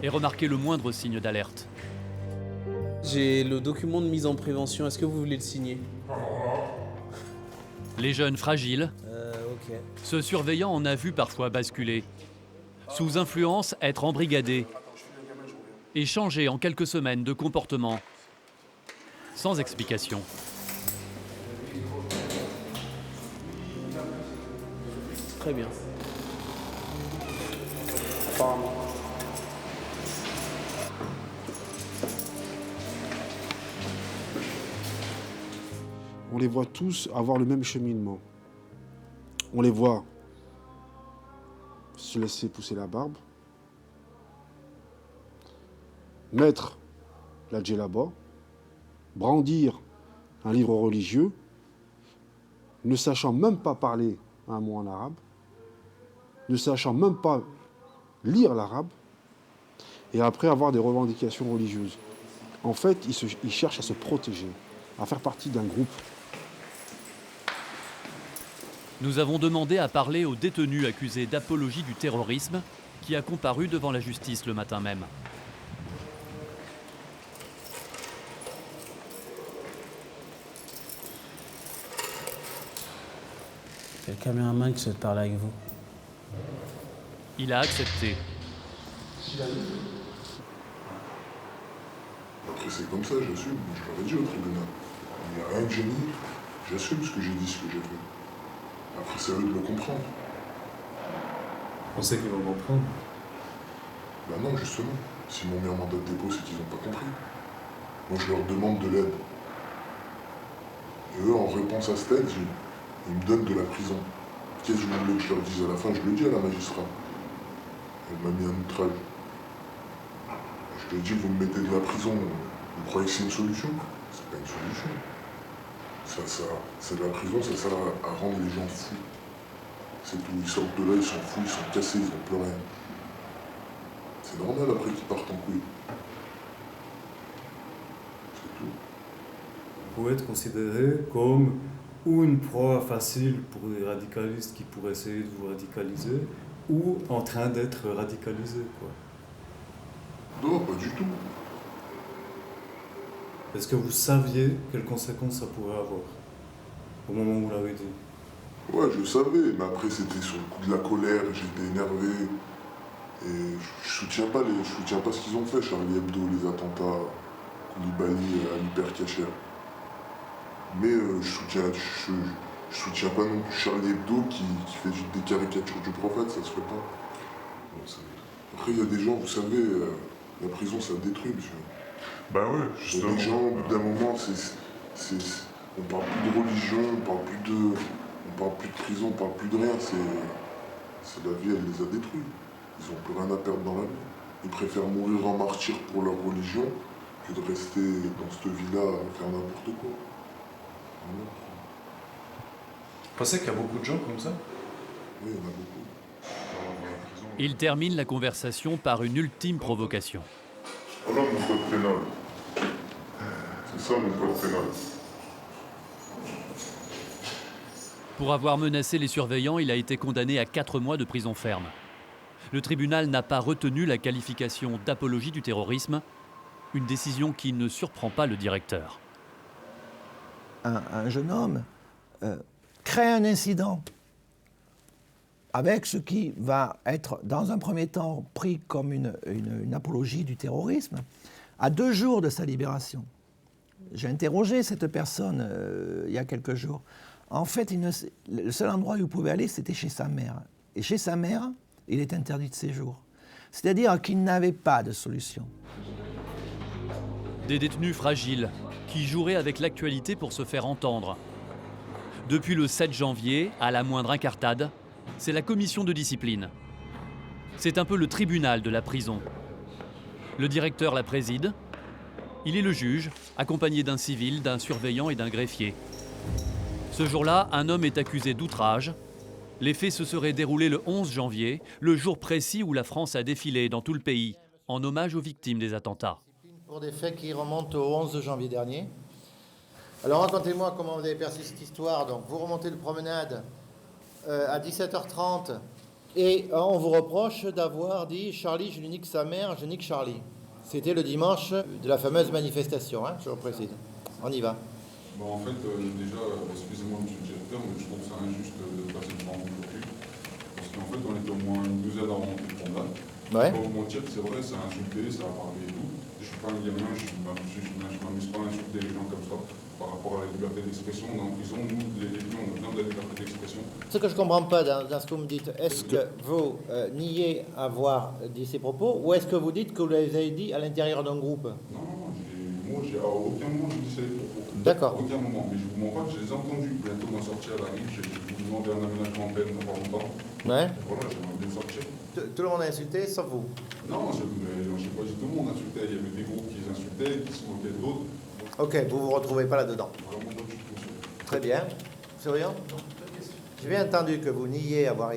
et remarquer le moindre signe d'alerte. J'ai le document de mise en prévention, est-ce que vous voulez le signer? Les jeunes fragiles, ok. ce surveillant en a vu parfois basculer. Sous influence, être embrigadé et changer en quelques semaines de comportement, sans explication. Très bien. On les voit tous avoir le même cheminement. On les voit se laisser pousser la barbe, mettre la djellaba, brandir un livre religieux, ne sachant même pas parler un mot en arabe, ne sachant même pas lire l'arabe, et après avoir des revendications religieuses. En fait, ils cherchent à se protéger, à faire partie d'un groupe. Nous avons demandé à parler au détenu accusé d'apologie du terrorisme qui a comparu devant la justice le matin même. C'est le caméraman qui souhaite parler avec vous. Il a accepté. Après, c'est comme ça, j'assume. Je l'aurais dit au tribunal. Il n'y a rien de génie. J'assume ce que j'ai dit, ce que j'ai fait. Après, c'est à eux de le comprendre. On sait qu'ils vont comprendre. Bah non, justement. S'ils m'ont mis un mandat de dépôt, c'est qu'ils n'ont pas compris. Moi, je leur demande de l'aide. Et eux, en réponse à cette aide, ils me donnent de la prison. Qu'est-ce que je voulais que je leur dise à la fin? Je le dis à la magistrat. Elle m'a mis un outrage. Je lui ai dit, vous me mettez de la prison, vous croyez que c'est une solution? C'est pas une solution. C'est de la prison, ça sert à rendre les gens fous. C'est tout. Ils sortent de là, ils sont fous, ils sont cassés, ils n'ont plus rien. C'est normal après qu'ils partent en couille. C'est tout. Vous pouvez être considéré comme ou une proie facile pour les radicalistes qui pourraient essayer de vous radicaliser, ou en train d'être radicalisé, quoi. Non, pas du tout. Est-ce que vous saviez quelles conséquences ça pourrait avoir au moment où vous l'avez dit? Ouais, je savais, mais après c'était sur le coup de la colère, j'étais énervé. Et je soutiens pas ce qu'ils ont fait, Charlie Hebdo, les attentats, Koulibaly à l'hypercachère. Mais je soutiens pas non plus Charlie Hebdo qui fait des caricatures du prophète, ça se fait pas. Après, il y a des gens, vous savez, la prison, ça détruit, monsieur. Bah ouais, justement. Les gens, au bout d'un moment, on parle plus de religion, on parle plus de prison, on parle plus de rien. C'est la vie, elle les a détruits. Ils n'ont plus rien à perdre dans la vie. Ils préfèrent mourir en martyr pour leur religion que de rester dans cette vie-là à faire n'importe quoi. Voilà. Vous pensez qu'il y a beaucoup de gens comme ça? Oui, il y en a beaucoup. Il termine la conversation par une ultime provocation. Voilà mon code pénal. C'est ça mon code pénal. Pour avoir menacé les surveillants, il a été condamné à 4 mois de prison ferme. Le tribunal n'a pas retenu la qualification d'apologie du terrorisme, une décision qui ne surprend pas le directeur. Un jeune homme crée un incident avec ce qui va être, dans un premier temps, pris comme une apologie du terrorisme, à 2 jours de sa libération. J'ai interrogé cette personne il y a quelques jours. En fait, le seul endroit où il pouvait aller, c'était chez sa mère. Et chez sa mère, il est interdit de séjour. C'est-à-dire qu'il n'avait pas de solution. Des détenus fragiles qui joueraient avec l'actualité pour se faire entendre. Depuis le 7 janvier, à la moindre incartade, c'est la commission de discipline. C'est un peu le tribunal de la prison. Le directeur la préside. Il est le juge, accompagné d'un civil, d'un surveillant et d'un greffier. Ce jour-là, un homme est accusé d'outrage. Les faits se seraient déroulés le 11 janvier, le jour précis où la France a défilé dans tout le pays, en hommage aux victimes des attentats. Pour des faits qui remontent au 11 janvier dernier. Alors racontez-moi comment vous avez perçu cette histoire. Donc vous remontez de promenade à 17h30 et on vous reproche d'avoir dit « Charlie, je lui nique sa mère, je nique Charlie ». C'était le dimanche de la fameuse manifestation, hein, je le précise. On y va. Bon, en fait, déjà, excusez-moi, monsieur le directeur, mais je trouve ça injuste de passer devant vous aujourd'hui. Parce qu'en fait, on est au moins une douzaine à remonter le combat. Ouais. Je ne vais pas vous mentir, c'est vrai, ça a insulté, ça a parlé et tout. Je ne suis pas un gamin, je ne m'amuse pas à insulter les gens comme ça. Par rapport à la liberté d'expression, dans la prison, nous, les détenus, on a besoin de la liberté d'expression. Ce que je ne comprends pas dans ce que vous me dites, est-ce que vous niez avoir dit ces propos ou est-ce que vous dites que vous les avez dit à l'intérieur d'un groupe? Non, moi, à aucun moment je dis ces propos. D'accord. À aucun moment, mais je ne vous mens pas que je les ai entendus. Bientôt, ma sortie à la rive, je vais vous demander un aménagement en peine dans pas longtemps. Ouais. Et voilà, j'aimerais bien sortir. Tout le monde a insulté, sauf vous? Non, je n'ai pas dit tout le monde insultait. Il y avait des groupes qui les insultaient, qui se moquaient d'autres. Ok, vous ne vous retrouvez pas là-dedans. Très bien. Souriant? J'ai bien entendu que vous niez avoir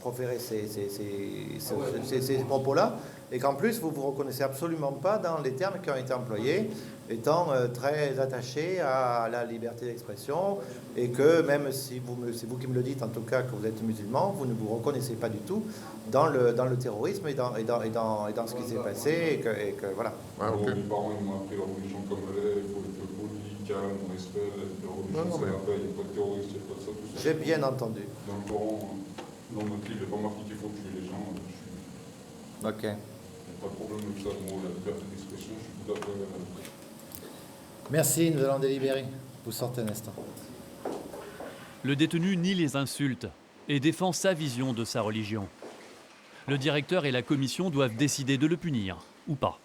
proféré ces propos-là, et qu'en plus, vous ne vous reconnaissez absolument pas dans les termes qui ont été employés, étant très attaché à la liberté d'expression, et que même si c'est vous qui me le dites, en tout cas, que vous êtes musulman, vous ne vous reconnaissez pas du tout dans le terrorisme et dans ce qui s'est passé, et que voilà. Ah, okay. Les parents ils m'ont appris leur religion comme elle est, il faut être poli, calme, on espère, Non, non, mais- il n'y a pas de terroristes, il n'y a pas de ça, tout ça. J'ai bien entendu. Dans le Coran, dans notre livre, il n'y a pas marqué qu'il faut tuer les gens. Ok. Il n'y a pas de problème avec ça. Moi, la liberté d'expression, je suis tout à fait... Merci, nous allons délibérer. Vous sortez un instant. Le détenu nie les insultes et défend sa vision de sa religion. Le directeur et la commission doivent décider de le punir, ou pas.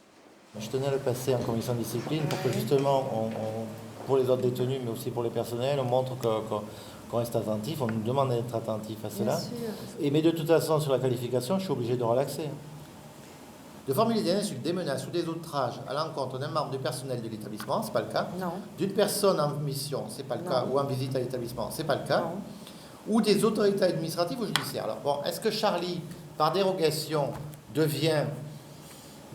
Je tenais à le passer en commission de discipline pour que justement, pour les autres détenus, mais aussi pour les personnels, on montre qu'on reste attentif, on nous demande d'être attentif à cela. Mais de toute façon, sur la qualification, je suis obligé de relaxer. De formuler des insultes, des menaces ou des outrages à l'encontre d'un membre du personnel de l'établissement, c'est pas le cas. Non. D'une personne en mission, c'est pas le cas, ou en visite à l'établissement, c'est pas le cas. Ou des autorités administratives ou judiciaires. Alors bon, est-ce que Charlie, par dérogation, devient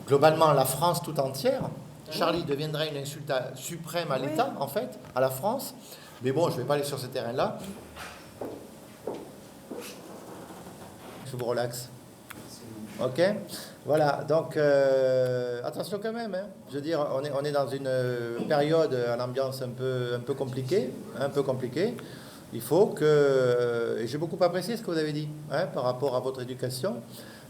globalement la France tout entière? Charlie deviendrait une insulte suprême à l'État, en fait, à la France. Mais bon, je ne vais pas aller sur ce terrain-là. Je vous relaxe. Ok? Voilà, donc attention quand même. Hein. Je veux dire, on est dans une période, une ambiance un peu compliquée. Il faut que... Et j'ai beaucoup apprécié ce que vous avez dit, hein, par rapport à votre éducation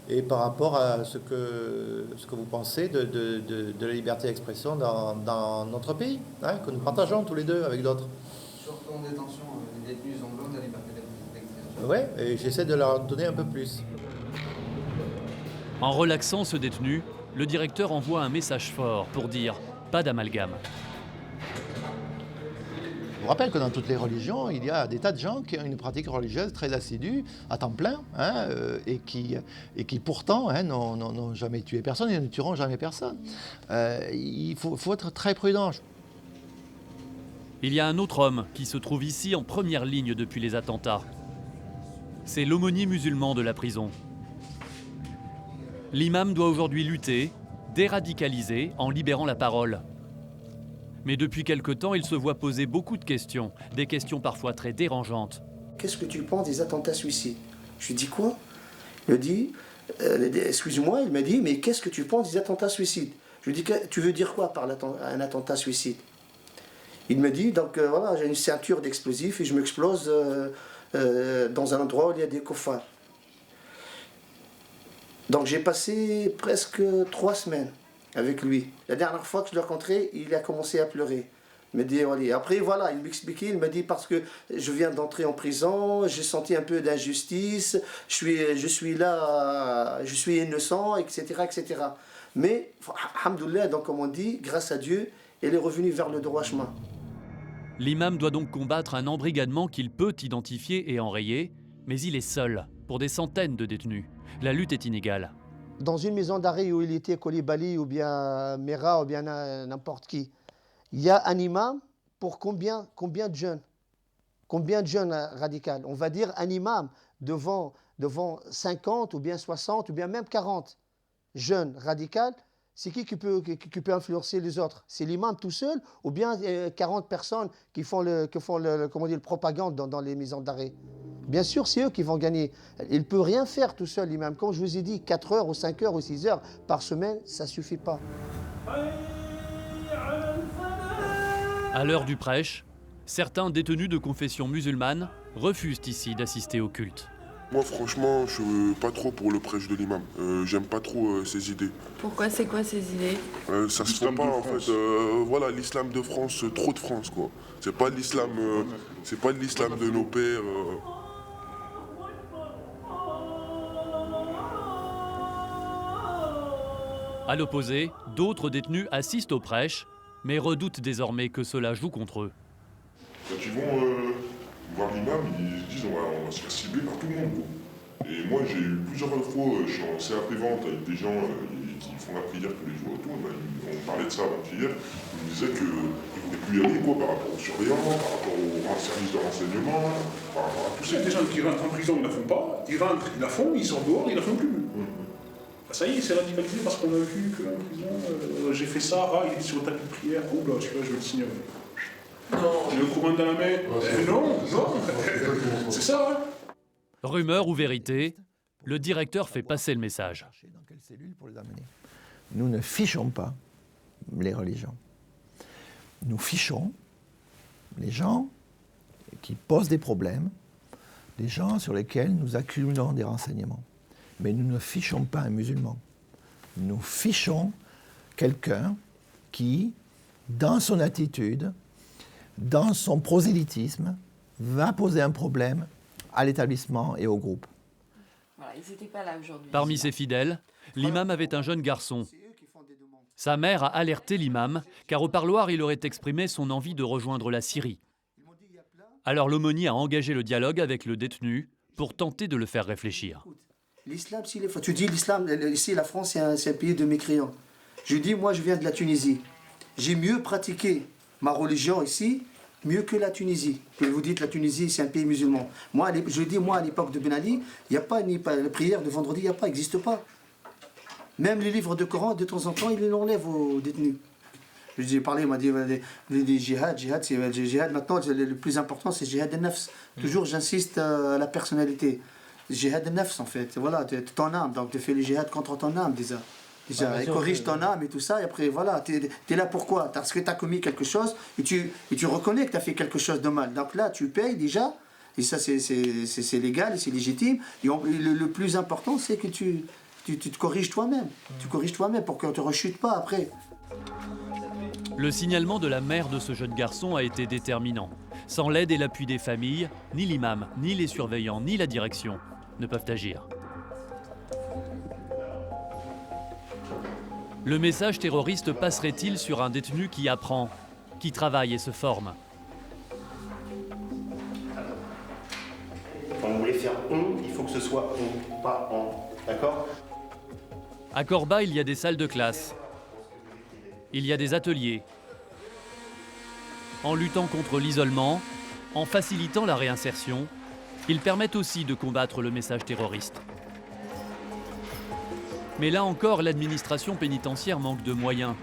et par rapport à ce que vous pensez de la liberté d'expression dans notre pays, hein, que nous partageons tous les deux avec d'autres. Surtout en détention, les détenus ont besoin de la liberté d'expression. Oui, et j'essaie de leur donner un peu plus. En relaxant ce détenu, le directeur envoie un message fort pour dire « pas d'amalgame ». Je vous rappelle que dans toutes les religions, il y a des tas de gens qui ont une pratique religieuse très assidue, à temps plein, hein, et qui pourtant hein, n'ont jamais tué personne et ne tueront jamais personne. Il faut être très prudent. Il y a un autre homme qui se trouve ici en première ligne depuis les attentats. C'est l'aumônier musulman de la prison. L'imam doit aujourd'hui lutter, déradicaliser en libérant la parole. Mais depuis quelque temps, il se voit poser beaucoup de questions, des questions parfois très dérangeantes. Qu'est-ce que tu penses des attentats suicides? Je lui dis quoi? Il me dit, excuse-moi, il m'a dit, mais qu'est-ce que tu penses des attentats suicides? Je lui dis, tu veux dire quoi par un attentat suicide? Il me dit, donc voilà, j'ai une ceinture d'explosifs et je m'explose dans un endroit où il y a des koffars. Donc j'ai passé presque 3 semaines avec lui. La dernière fois que je l'ai rencontré, il a commencé à pleurer. Il me dit, allez. Après, voilà, il m'expliquait, il m'a dit, parce que je viens d'entrer en prison, j'ai senti un peu d'injustice, je suis là, je suis innocent, etc., etc. Mais, alhamdoulilah, donc comme on dit, grâce à Dieu, il est revenu vers le droit chemin. L'imam doit donc combattre un embrigadement qu'il peut identifier et enrayer, mais il est seul pour des centaines de détenus. La lutte est inégale. Dans une maison d'arrêt où il était Koulibaly ou bien Mera ou bien n'importe qui, il y a un imam pour combien de jeunes? Combien de jeunes radicaux? On va dire un imam devant 50 ou bien 60 ou bien même 40 jeunes radicaux. C'est qui peut influencer les autres? C'est l'imam tout seul ou bien 40 personnes qui font le propagande dans les maisons d'arrêt? Bien sûr, c'est eux qui vont gagner. Il ne peut rien faire tout seul, l'imam. Comme je vous ai dit, 4 heures ou 5 heures ou 6 heures par semaine, ça ne suffit pas. À l'heure du prêche, certains détenus de confession musulmane refusent ici d'assister au culte. Moi franchement, je suis pas trop pour le prêche de l'imam. J'aime pas trop ses idées. Pourquoi? C'est quoi ces idées? Ça se fait pas en fait. Voilà, l'islam de France, trop de France quoi. C'est pas l'islam de nos pères. À l'opposé, d'autres détenus assistent aux prêches, mais redoutent désormais que cela joue contre eux. Quand ils vont voir l'imam, ils se disent on va se faire cibler par tout le monde. Quoi. Et moi j'ai eu plusieurs fois, je suis en CAP-vente avec des gens qui font la prière tous les jours et tout. On parlait de ça avant-hier. Ils me disaient qu'ils ne voulaient plus y aller quoi, par rapport aux surveillants, par rapport au service de renseignement, par rapport à tout ça. Il y a des gens qui rentrent en prison, ils ne la font pas. Ils rentrent, ils la font, ils sortent dehors, ils ne la font plus. Ça y est, c'est radicalisé parce qu'on a vu qu'en prison, j'ai fait ça, il est sur le tapis de prière, oh là, celui-là, je vais le signaler. Non. J'ai le courant dans la main. Non. C'est ça, hein. Rumeur ou vérité, le directeur fait passer le message. Dans quelle cellule pour les amener? Nous ne fichons pas les religions. Nous fichons les gens qui posent des problèmes, des gens sur lesquels nous accumulons des renseignements. Mais nous ne fichons pas un musulman. Nous fichons quelqu'un qui, dans son attitude, dans son prosélytisme, va poser un problème à l'établissement et au groupe. Voilà, ils n'étaient pas là aujourd'hui. Parmi ses fidèles, l'imam avait un jeune garçon. Sa mère a alerté l'imam, car au parloir, il aurait exprimé son envie de rejoindre la Syrie. Alors l'aumônier a engagé le dialogue avec le détenu pour tenter de le faire réfléchir. L'islam, tu dis l'islam, ici la France c'est un pays de mécréants. Je dis, moi je viens de la Tunisie. J'ai mieux pratiqué ma religion ici, mieux que la Tunisie. Et vous dites la Tunisie c'est un pays musulman. Moi, je dis, moi à l'époque de Ben Ali, il n'y a pas ni la prière de vendredi, il n'y a pas, n'existe pas. Même les livres de Coran, de temps en temps, ils les enlèvent aux détenus. J'ai parlé, il m'a dit, les djihad, maintenant, le plus important, c'est djihad al-nafs. Toujours, j'insiste à la personnalité. Djihad al-nafs, en fait, voilà, ton âme, donc tu fais le djihad contre ton âme, déjà. Et corrige ton âme et tout ça, et après, voilà, tu es là pourquoi? Parce que tu as commis quelque chose, et tu reconnais que tu as fait quelque chose de mal. Donc là, tu payes déjà, et ça, c'est légal, et c'est légitime. Et le plus important, c'est que tu te corriges toi-même. Tu corriges toi-même pour qu'on ne te rechute pas après. Le signalement de la mère de ce jeune garçon a été déterminant. Sans l'aide et l'appui des familles, ni l'imam, ni les surveillants, ni la direction ne peuvent agir. Le message terroriste passerait-il sur un détenu qui apprend, qui travaille et se forme? Quand vous voulez faire on, il faut que ce soit on, pas en. D'accord? À Corba, il y a des salles de classe. Il y a des ateliers. En luttant contre l'isolement, en facilitant la réinsertion, ils permettent aussi de combattre le message terroriste. Mais là encore, l'administration pénitentiaire manque de moyens.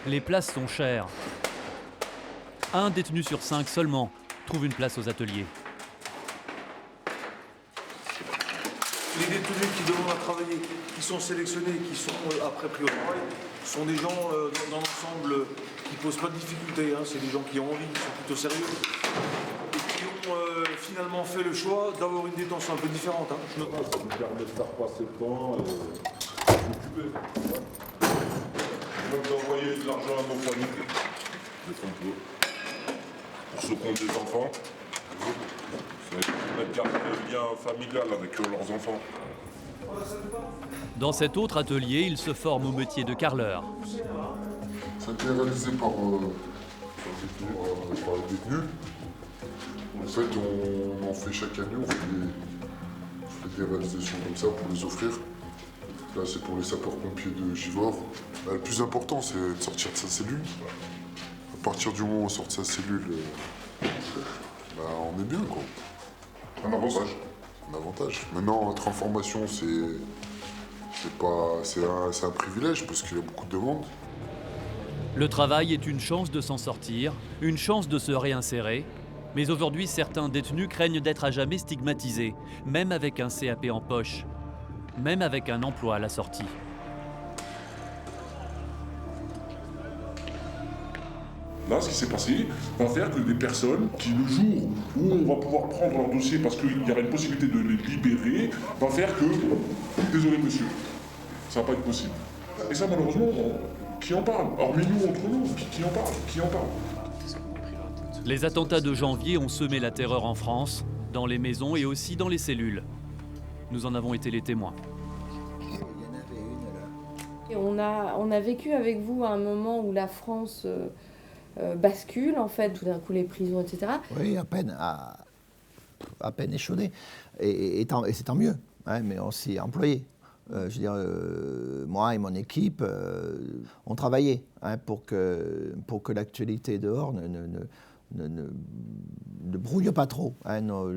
Les places sont chères. Un détenu sur 5 seulement trouve une place aux ateliers. Les détenus qui demandent à travailler, qui sont sélectionnés, qui sont après pris au travail, sont des gens dans l'ensemble qui ne posent pas de difficultés. Hein. C'est des gens qui ont envie, qui sont plutôt sérieux et qui ont finalement fait le choix d'avoir une détention un peu différente. Hein. Ça me permet de faire passer le temps et s'occuper. Même d'envoyer de l'argent à nos familles, pour ceux qui ont des enfants. C'est garder le lien familial avec leurs enfants. Dans cet autre atelier, il se forme au métier de carreleur. Ça a été réalisé par les détenus. En fait, on en fait chaque année, on fait des réalisations comme ça pour les offrir. Là, c'est pour les sapeurs-pompiers de Givors. Le plus important, c'est de sortir de sa cellule. À partir du moment où on sort de sa cellule, on est bien, quoi. Un avantage. Un avantage. Maintenant, être en formation, c'est un privilège parce qu'il y a beaucoup de demandes. Le travail est une chance de s'en sortir, une chance de se réinsérer. Mais aujourd'hui, certains détenus craignent d'être à jamais stigmatisés, même avec un CAP en poche, même avec un emploi à la sortie. Là, ce qui s'est passé va faire que des personnes qui, le jour où on va pouvoir prendre leur dossier parce qu'il y aura une possibilité de les libérer, va faire que, désolé monsieur, ça va pas être possible. Et ça, malheureusement, qui en parle? Hormis nous, entre nous, qui en parle? Les attentats de janvier ont semé la terreur en France, dans les maisons et aussi dans les cellules. Nous en avons été les témoins. Et on a vécu avec vous un moment où la France bascule, en fait, tout d'un coup les prisons, etc. Oui, à peine échaudé. Et c'est tant mieux, hein, mais on s'y est employé. Je veux dire, moi et mon équipe, on travaillait pour que l'actualité dehors ne brouille pas trop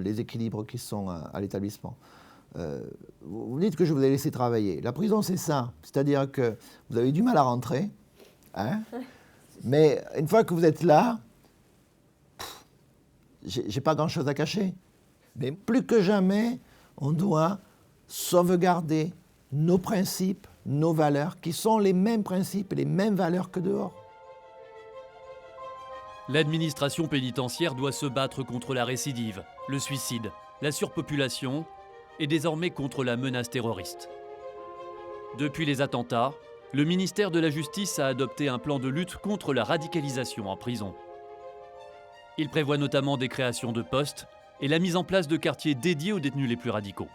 les équilibres qui sont à l'établissement. Vous dites que je vous ai laissé travailler. La prison, c'est ça. C'est-à-dire que vous avez du mal à rentrer, hein, mais une fois que vous êtes là, j'ai pas grand-chose à cacher. Mais plus que jamais, on doit sauvegarder nos principes, nos valeurs, qui sont les mêmes principes et les mêmes valeurs que dehors. L'administration pénitentiaire doit se battre contre la récidive, le suicide, la surpopulation et désormais contre la menace terroriste. Depuis les attentats, le ministère de la Justice a adopté un plan de lutte contre la radicalisation en prison. Il prévoit notamment des créations de postes et la mise en place de quartiers dédiés aux détenus les plus radicaux.